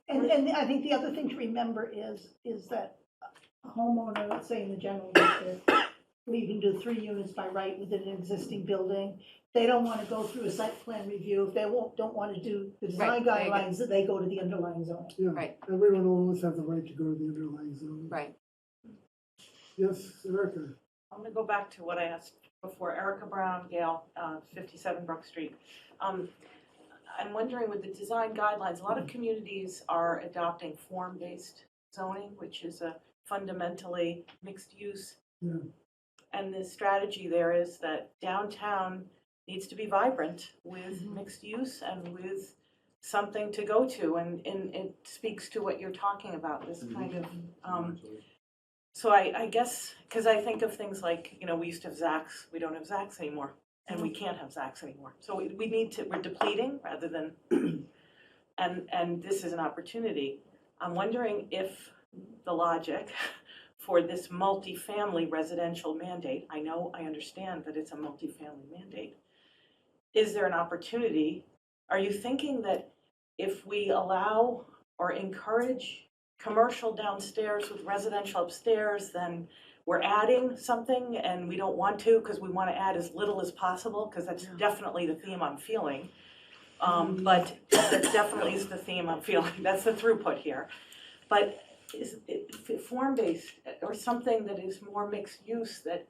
And I think the other thing to remember is that a homeowner, let's say in the general district, where you can do 3 units by right within an existing building, they don't want to go through a site plan review. If they don't want to do the design Right, guidelines, that they go to the underlying zone. Yeah, Right. everyone will always have the right to go to the underlying zone. Right. Yes, Erica? I'm gonna go back to what I asked before. Erica Brown, Gale, 57 Brook Street. I'm wondering with the design guidelines, a lot of communities are adopting form-based zoning, which is a fundamentally mixed use. Yeah. And the strategy there is that downtown needs to be vibrant with mixed use and with something to go to. And it speaks to what you're talking about, this kind of, so I guess, because I think of things like, we used to have Zacks, we don't have Zacks anymore, and we can't have Zacks anymore. So we need to, we're depleting rather than, and this is an opportunity. I'm wondering if the logic for this multifamily residential mandate, I understand that it's a multifamily mandate, is there an opportunity? Are you thinking that if we allow or encourage commercial downstairs with residential upstairs, then we're adding something and we don't want to because we want to add as little as possible, because that's definitely the theme I'm feeling. But that definitely is the theme I'm feeling. That's the throughput here. But is it form-based or something that is more mixed use that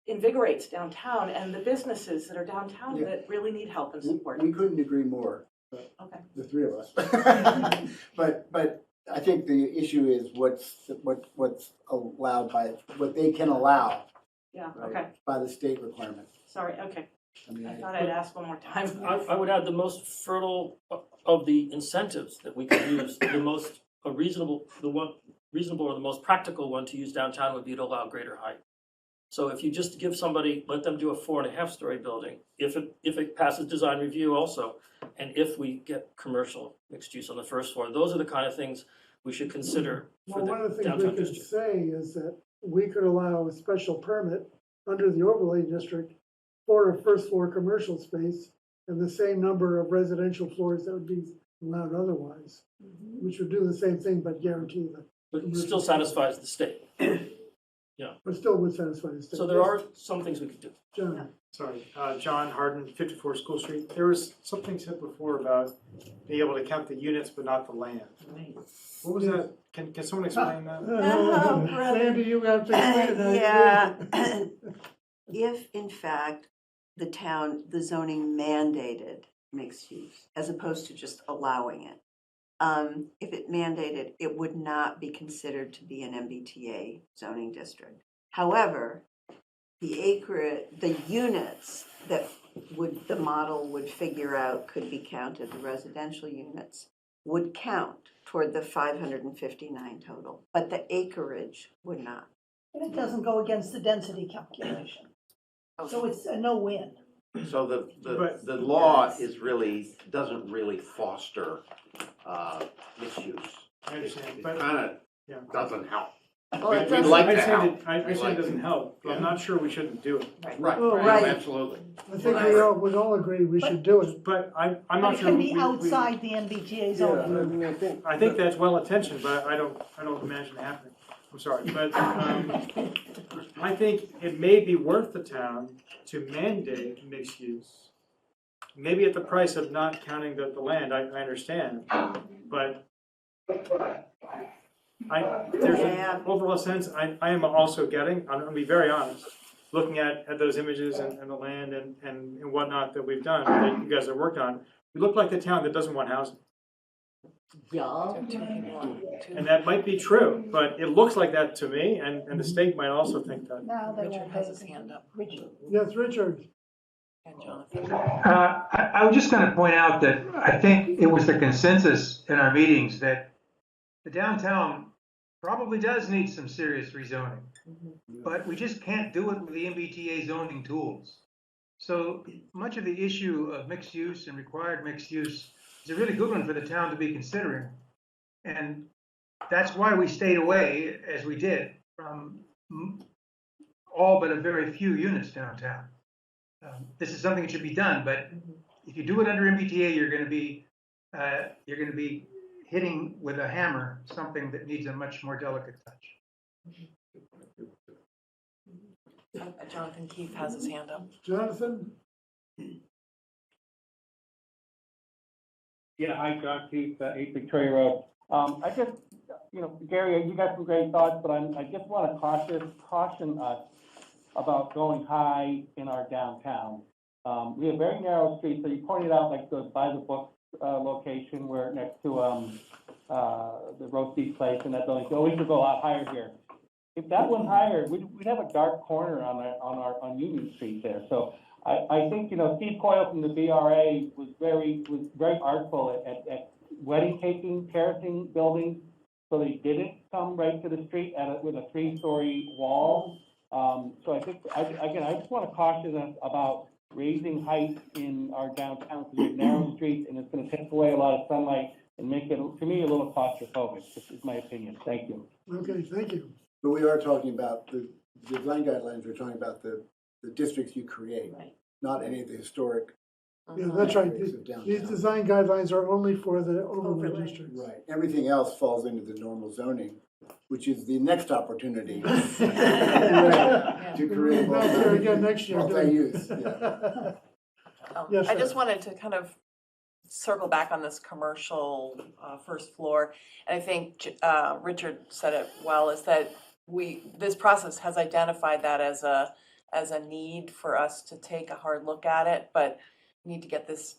invigorates downtown and the businesses that are downtown that really need help and support? We couldn't agree more, Okay. the 3 of us. But I think the issue is what's allowed by, what they can allow. Yeah, right, okay. by the state requirement. Sorry, okay. I mean, I thought I'd ask one more time. I would add the most fertile of the incentives that we could use, reasonable or the most practical one to use downtown would be to allow greater height. So if you just give somebody, let them do a 4.5-story building, if it passes design review also, and if we get commercial mixed use on the first floor, those are the kind of things we should consider for Well, one of the the things we downtown could district. say is that we could allow a special permit under the overlay district for a first floor commercial space and the same number of residential floors that would be allowed otherwise, which would do the same thing but guarantee that. But it still satisfies the state. Yeah. But still would satisfy the state. So there are some things we could do. John? Sorry, John Harden, 54 School Street. There was something said before about being able to count the units but not the land. What was that? Can someone explain that? Sandy, you have to explain it. Yeah. If in fact the zoning mandated mixed use, as opposed to just allowing it, if it mandated, it would not be considered to be an MBTA zoning district. However, the units that the model would figure out could be counted, the residential units, would count toward the 559 total, but the acreage would not. And it doesn't go against the density calculation. So it's a no-win. So the law doesn't really foster mixed use. I understand, It but kind of doesn't help. Well, We'd it doesn't- like I to say help. that- I We'd say like it doesn't to. help, but I'm not sure we shouldn't do it. Right, Oh, right. absolutely. I think we all agree we should do it. But I'm But not it sure. can be outside the MBTA zone. I think that's well intentioned, but I don't imagine it happening. I'm sorry, but I think it may be worth the town to mandate mixed use. Maybe at the price of not counting the land, I understand, but there's an overall sense I am also getting, I'm gonna be very honest, looking at those images and the land and whatnot that we've done, that you guys have worked on, we look like the town that doesn't want housing. Yeah. And that might be true, but it looks like that to me, and the state might also think that. Now they Richard won't has pay his hand up. Richard. Yes, Richard? And Jonathan. I was just going to point out that I think it was the consensus in our meetings that the downtown probably does need some serious rezoning, but we just can't do it with the MBTA zoning tools. So much of the issue of mixed use and required mixed use is a really good one for the town to be considering. And that's why we stayed away, as we did, from all but a very few units downtown. this is something that should be done, but if you do it under MBTA, you're going to be hitting with a hammer something that needs a much more delicate touch. Jonathan Keith has his hand up. Jonathan? Yeah, hi, John Keith, 8 Victoria Road. I just, Gary, you got some great thoughts, but I just want to caution us about going high in our downtown. We have very narrow streets, so you pointed out like the by the book location where next to the roast beef place and that building. So we could go a lot higher here. If that went higher, we'd have a dark corner on Union Street there. So I think Steve Coyle from the BRA was very artful at wedding caking, terracing buildings, so they didn't come right to the street with a 3-story wall. So I think I just want to caution us about raising height in our downtown because we have narrow streets and it's going to take away a lot of sunlight and make it, to me, a little claustrophobic. This is my opinion. Thank you. Okay, thank you. But we are talking about the design guidelines, we're talking about the districts you create, not any of the historic. Yeah, that's right. areas of downtown. These design guidelines are only for the overlay districts. Right, everything else falls into the normal zoning, which is the next opportunity to create Back there again next year. multi-use, yeah. Yes, I sir. just wanted to kind of circle back on this commercial first floor. And I think Richard said it well, is that this process has identified that as a need for us to take a hard look at it, but we need to get this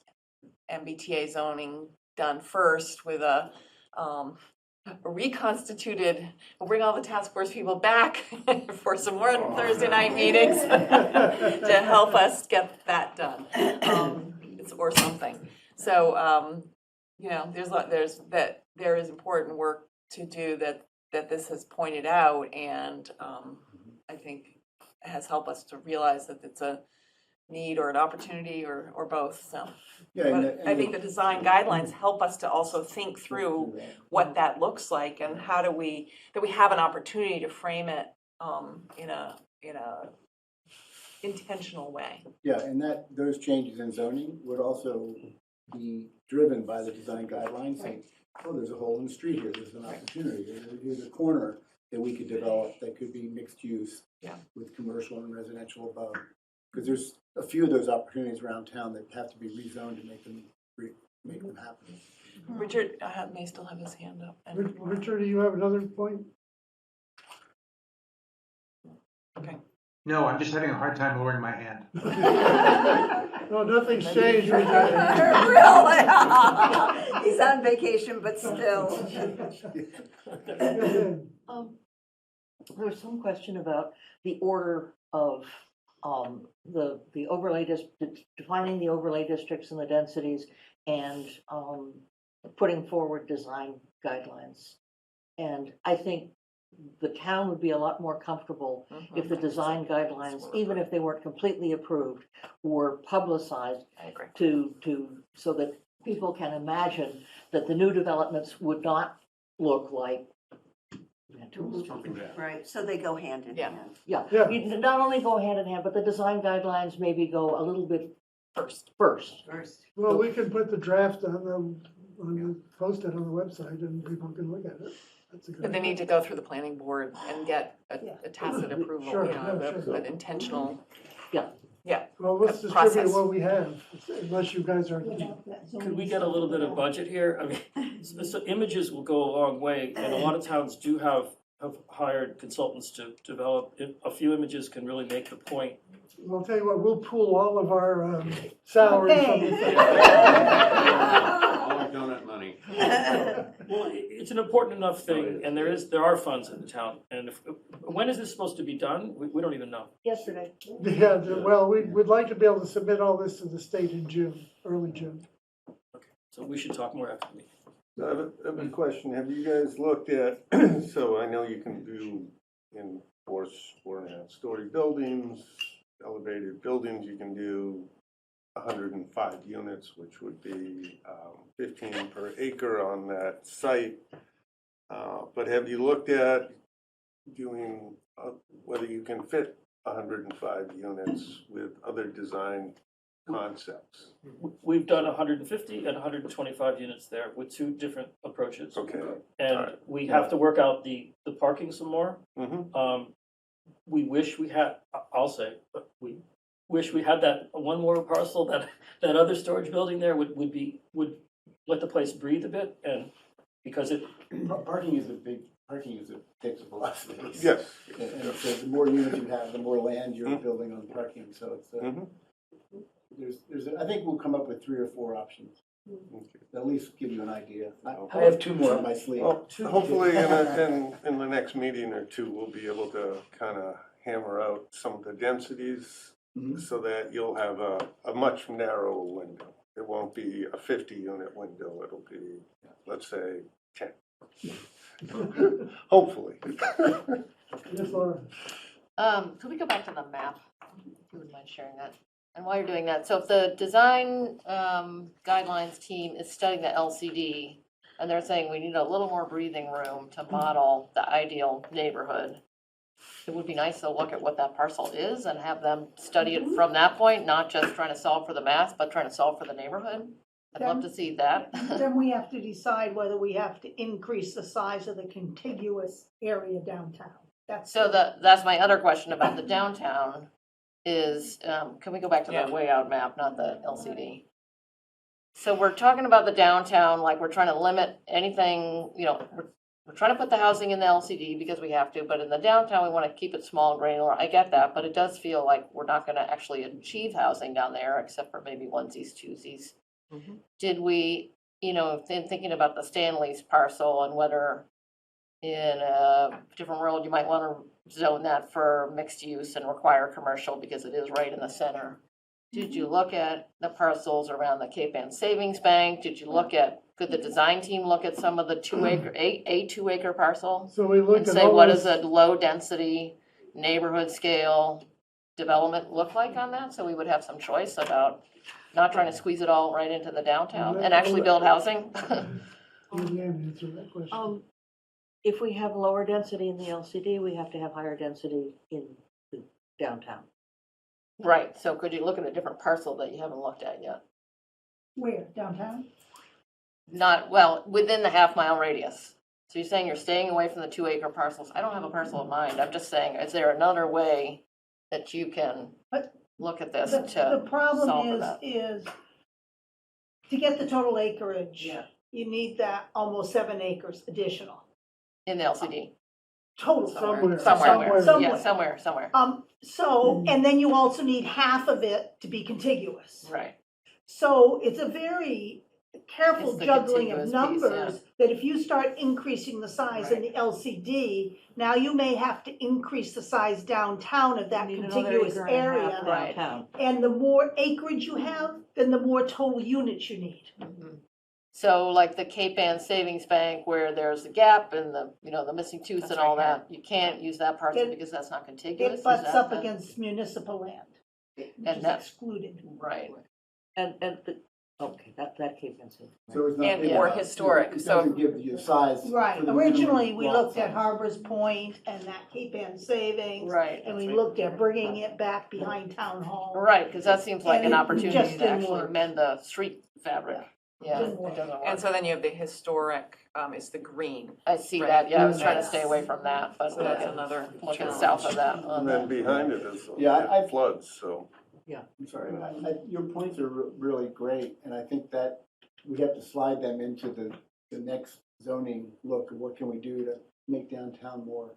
MBTA zoning done first with a reconstituted, we'll bring all the task force people back for some more Thursday night meetings to help us get that done, or something. So, there is important work to do that this has pointed out, and I think has helped us to realize that it's a need or an opportunity or both. So, Yeah, but I think the design guidelines help us to also think through what that looks like and how do we have an opportunity to frame it in a intentional way. Yeah, and those changes in zoning would also be driven by the design guidelines, saying, oh, there's a hole in the street here, there's an opportunity, here's a corner that we could develop that could be mixed use with commercial and residential above. Because there's a few of those opportunities around town that have to be rezoned to make them happen. Richard may still have his hand up. Richard, do you have another point? Okay. No, I'm just having a hard time lowering my hand. No, nothing's changed, Richard. Really? He's on vacation, but still. There's some question about the order of the overlay defining the overlay districts and the densities and putting forward design guidelines. And I think the town would be a lot more comfortable if the design guidelines, even if they weren't completely approved, were publicized so that people can imagine that the new developments would not look like. Right, so they go hand in hand. Yeah, you not only go hand in hand, but the design guidelines maybe go a little bit first. Well, we can put the draft post it on the website and people can look at it. That's a good But they need to go through the planning board and get a tacit approval, Sure, an intentional. Yeah. Well, let's distribute process. what we have, unless you guys are. Could we get a little bit of budget here? I mean, so images will go a long way, and a lot of towns do have hired consultants to develop. A few images can really make the point. Well, I'll tell you what, we'll pool all of our salaries from the thing. All our donut money. Well, it's an important enough thing, and there are funds in the town. And when is this supposed to be done? We don't even know. Yesterday. Yeah, well, we'd like to be able to submit all this to the state in June, early June. Okay, so we should talk more after the meeting. I have a question. Have you guys looked at, so I know you can do in 4.5 story buildings, elevated buildings, you can do 105 units, which would be 15 per acre on that site. But have you looked at doing whether you can fit 105 units with other design concepts? We've done 150 and 125 units there with two different approaches. Okay. And Alright. we have to work out the parking some more. Mm-hmm. We wish we had, I'll say, but we wish we had that one more parcel, that other storage building there would let the place breathe a bit, and because it. Parking is takes up a lot of space. Yes. And so the more units you have, the more land you're building on parking, so it's, I think we'll come up with 3 or 4 options. At least give you an idea. I have 2 more up my sleeve. Well, hopefully in the next meeting or two, we'll be able to kind of hammer out some of the densities so that you'll have a much narrower window. It won't be a 50-unit window, it'll be, let's say, 10. Hopefully. Yes, Laura. Could we go back to the map, if you wouldn't mind sharing that? And while you're doing that, so if the design guidelines team is studying the LCD, and they're saying we need a little more breathing room to model the ideal neighborhood, it would be nice to look at what that parcel is and have them study it from that point, not just trying to solve for the math, but trying to solve for the neighborhood. I'd love to see that. Then we have to decide whether we have to increase the size of the contiguous area downtown. So that's my other question about the downtown is, can we go back to the way out map, not the LCD? So we're talking about the downtown, like we're trying to limit anything, we're trying to put the housing in the LCD because we have to, but in the downtown, we want to keep it small and granular. I get that, but it does feel like we're not going to actually achieve housing down there except for maybe onesies, twosies. Did we, in thinking about the Stanley's parcel and whether in a different world, you might want to zone that for mixed use and require commercial because it is right in the center. Did you look at the parcels around the Cape Ann Savings Bank? Did you look at, could the design team look at some of the 2-acre parcel? So we looked and at say, all what this- does a low density neighborhood scale development look like on that? So we would have some choice about not trying to squeeze it all right into the downtown and actually build housing. Leanne answer that question. If we have lower density in the LCD, we have to have higher density in the downtown. Right, so could you look at a different parcel that you haven't looked at yet? Where, downtown? Not, well, within the half-mile radius. So you're saying you're staying away from the 2-acre parcels. I don't have a parcel in mind. I'm just saying, is there another way that you can look at this to The solve for problem that? is to get the total acreage, you need that almost 7 acres additional. In the LCD? Total. Somewhere. Yeah, somewhere. So, and then you also need half of it to be contiguous. Right. So it's a very careful It's the juggling of contiguous piece, numbers, that if you start increasing the size in the LCD, now you may have to increase the size downtown of that contiguous area. Downtown. And the more acreage you have, then the more total units you need. So like the Cape Ann Savings Bank where there's a gap and the missing tooth and all that, you can't use that parcel because that's not contiguous? It butts Is that up the- against municipal land, which And is that's excluded. right. That came in. So it's not. And more historic, It so- doesn't give you size. Right, for the originally, minimum we lot looked at size. Harbors Point and that Cape Ann Savings. Right, And that's we right. looked at bringing it back behind Town Hall. Right, because that seems like And an it opportunity just to didn't actually work. mend the street fabric. Yeah, it Didn't work. doesn't work. And so then you have the historic, is the green. I see Right. that, yeah, I was trying to stay away from that, but So that's another looking challenge. south of that. And then behind it is Yeah, floods, so. I'm sorry, your points are really great, and I think that we have to slide them into the next zoning look of what can we do to make downtown more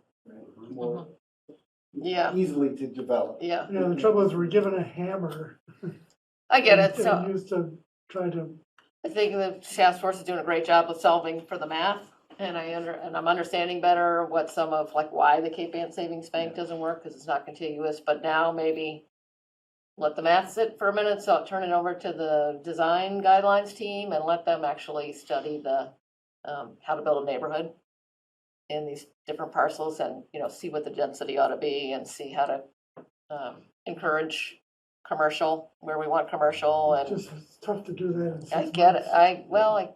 Yeah. easily to develop. Yeah. The trouble is we're given a hammer. I get it, and so used to try to, I think the task force is doing a great job of solving for the math, and I'm understanding better what some of, like, why the Cape Ann Savings Bank doesn't work, because it's not contiguous, but now maybe let the math sit for a minute, so turn it over to the design guidelines team and let them actually study the, how to build a neighborhood in these different parcels and, see what the density ought to be and see how to encourage commercial where we want commercial and. it's tough to do that in 6 I get it. months.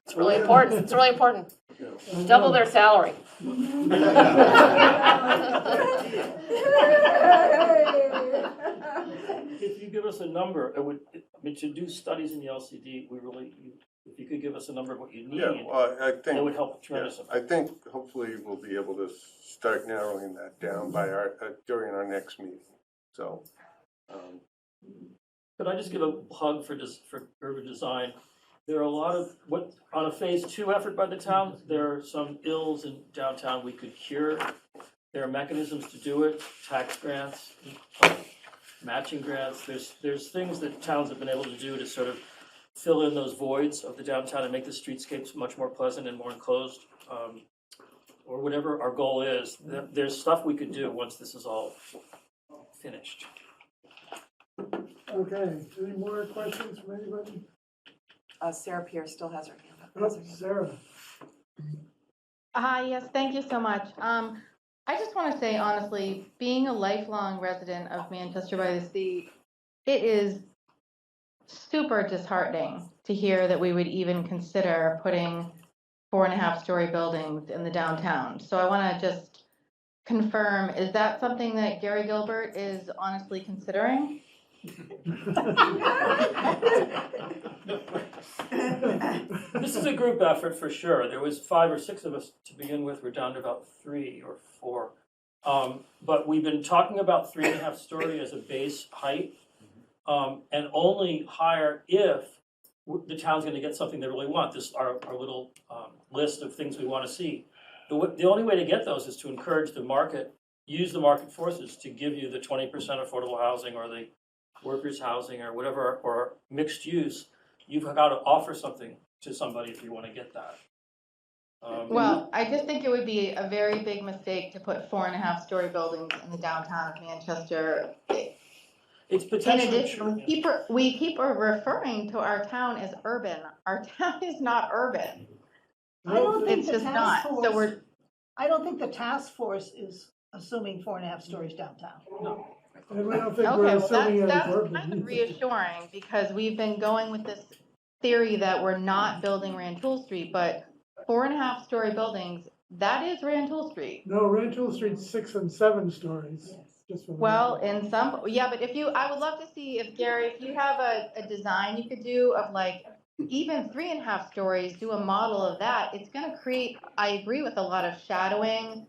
It's really important. It's really important. Double their salary. If you give us a number, it would, I mean, to do studies in the LCD, we really, if you could give us a number of what you need, Yeah, well, I that think, would help tremendously. I think hopefully we'll be able to start narrowing that down by our, during our next meeting. So, Could I just give a plug for urban design? There are a lot of, on a phase 2 effort by the town, there are some ills in downtown we could cure. There are mechanisms to do it, tax grants, matching grants. There's things that towns have been able to do to sort of fill in those voids of the downtown and make the streetscapes much more pleasant and more enclosed, or whatever our goal is. There's stuff we could do once this is all finished. Okay, any more questions from anybody? Sarah Pierce still has her hand up. Oh, Sarah. Hi, yes, thank you so much. I just want to say honestly, being a lifelong resident of Manchester by the Sea, it is super disheartening to hear that we would even consider putting 4.5-story buildings in the downtown. So I want to just confirm, is that something that Gary Gilbert is honestly considering? This is a group effort for sure. There was 5 or 6 of us to begin with. We're down to about 3 or 4. But we've been talking about 3.5 story as a base height, and only higher if the town's going to get something they really want. This our little list of things we want to see. The only way to get those is to encourage the market, use the market forces to give you the 20% affordable housing or the workers' housing or whatever, or mixed use. You've got to offer something to somebody if you want to get that. Well, I just think it would be a very big mistake to put 4.5-story buildings in the downtown of Manchester. It's In potentially addition, we keep referring to our town as urban. Our town is not urban. I don't think It's the just task not. force, So we're I don't think the task force is assuming 4.5 stories downtown. No. And we don't think okay. we're Well, assuming that's it's urban. kind of reassuring because we've been going with this theory that we're not building Rantoul Street, but 4.5-story buildings, that is Rantoul Street. No, Rantoul Street's 6 and 7 stories. Just for the Well, record. in some, yeah, but I would love to see if Gary, if you have a design you could do of like even 3.5 stories, do a model of that. It's going to create, I agree with a lot of shadowing,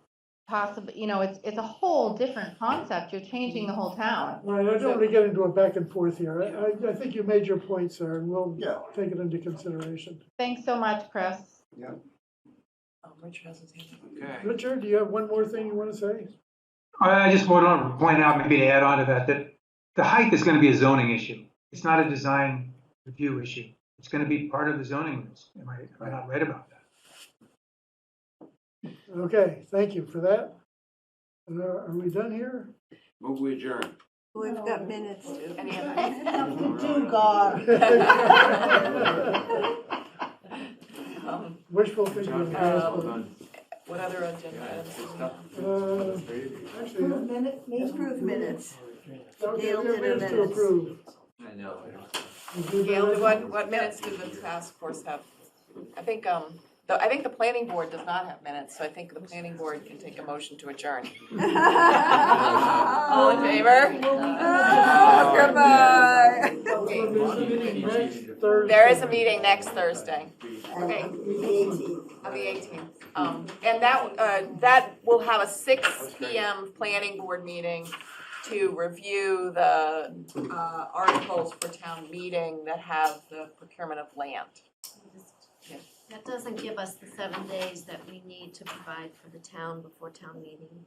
possibly, it's a whole different concept. You're changing the whole town. Right, I don't want to get into a back and forth here. I think you made your point, sir, and we'll take it into consideration. Thanks so much, Chris. Yeah. Richard has his hand up. Okay. Richard, do you have one more thing you want to say? I just want to point out, maybe to add on to that the height is going to be a zoning issue. It's not a design review issue. It's going to be part of the zoning rules. Am I not right about that? Okay, thank you for that. Are we done here? Move we adjourn. We've got minutes too. Any other? Nothing to God. Wishful thinking. What other agenda items? Actually, Approve minute, meeting? Approve minutes. okay, Gail we have did her minutes to minutes. approve. I know. Gail, what minutes do the task force have? I think the planning board does not have minutes, so I think the planning board can take a motion to adjourn. All in favor? Oh, goodbye. There is a meeting next Thursday. Okay. On the 18th. And that will have a 6 p.m. planning board meeting to review the articles for town meeting that have the procurement of land. That doesn't give us the 7 days that we need to provide for the town before town meeting.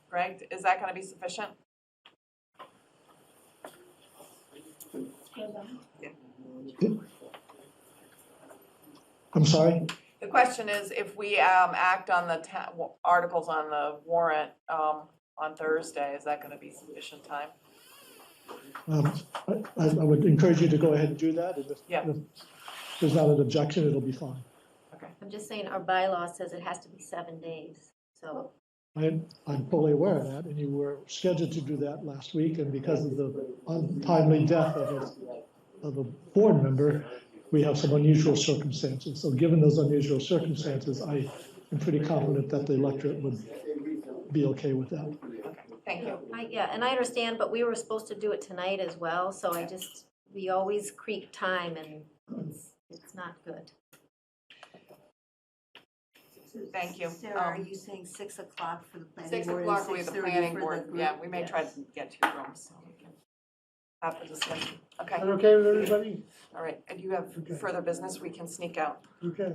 Greg, is that going to be sufficient? I'm sorry? The question is, if we act on the articles on the warrant on Thursday, is that going to be sufficient time? I would encourage you to go ahead and do that. And Yeah. if there's not an objection, it'll be fine. I'm just saying our bylaw says it has to be 7 days, so. I'm fully aware of that, and you were scheduled to do that last week, and because of the untimely death of of a board member, we have some unusual circumstances. So given those unusual circumstances, I am pretty confident that the electorate would be okay with that. Thank you. Yeah, and I understand, but we were supposed to do it tonight as well, so we always creep time and it's not good. Thank you. Sarah, are you saying 6 o'clock for the planning 6 board? o'clock and with the 6:30 planning for board, the yeah, group? we may try to get to your rooms, so we can have the discussion. Okay, Is that okay with everybody? all right, and you have Okay. further business, we can sneak out. Okay.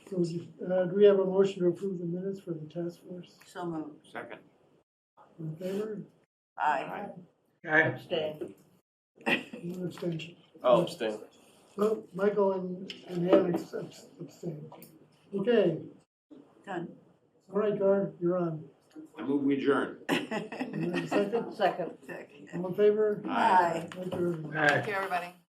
So, do we have a motion to approve the minutes for the task force? So moved. Second. In favor? Aye. Abstain. One abstention. I'll abstain. Well, Michael and Ann abstain. Okay, Done. all right, Gar, you're on. I move we adjourn. You have a second? Second. Second. All in favor? Aye. Thank you, everyone. Thank you, everybody.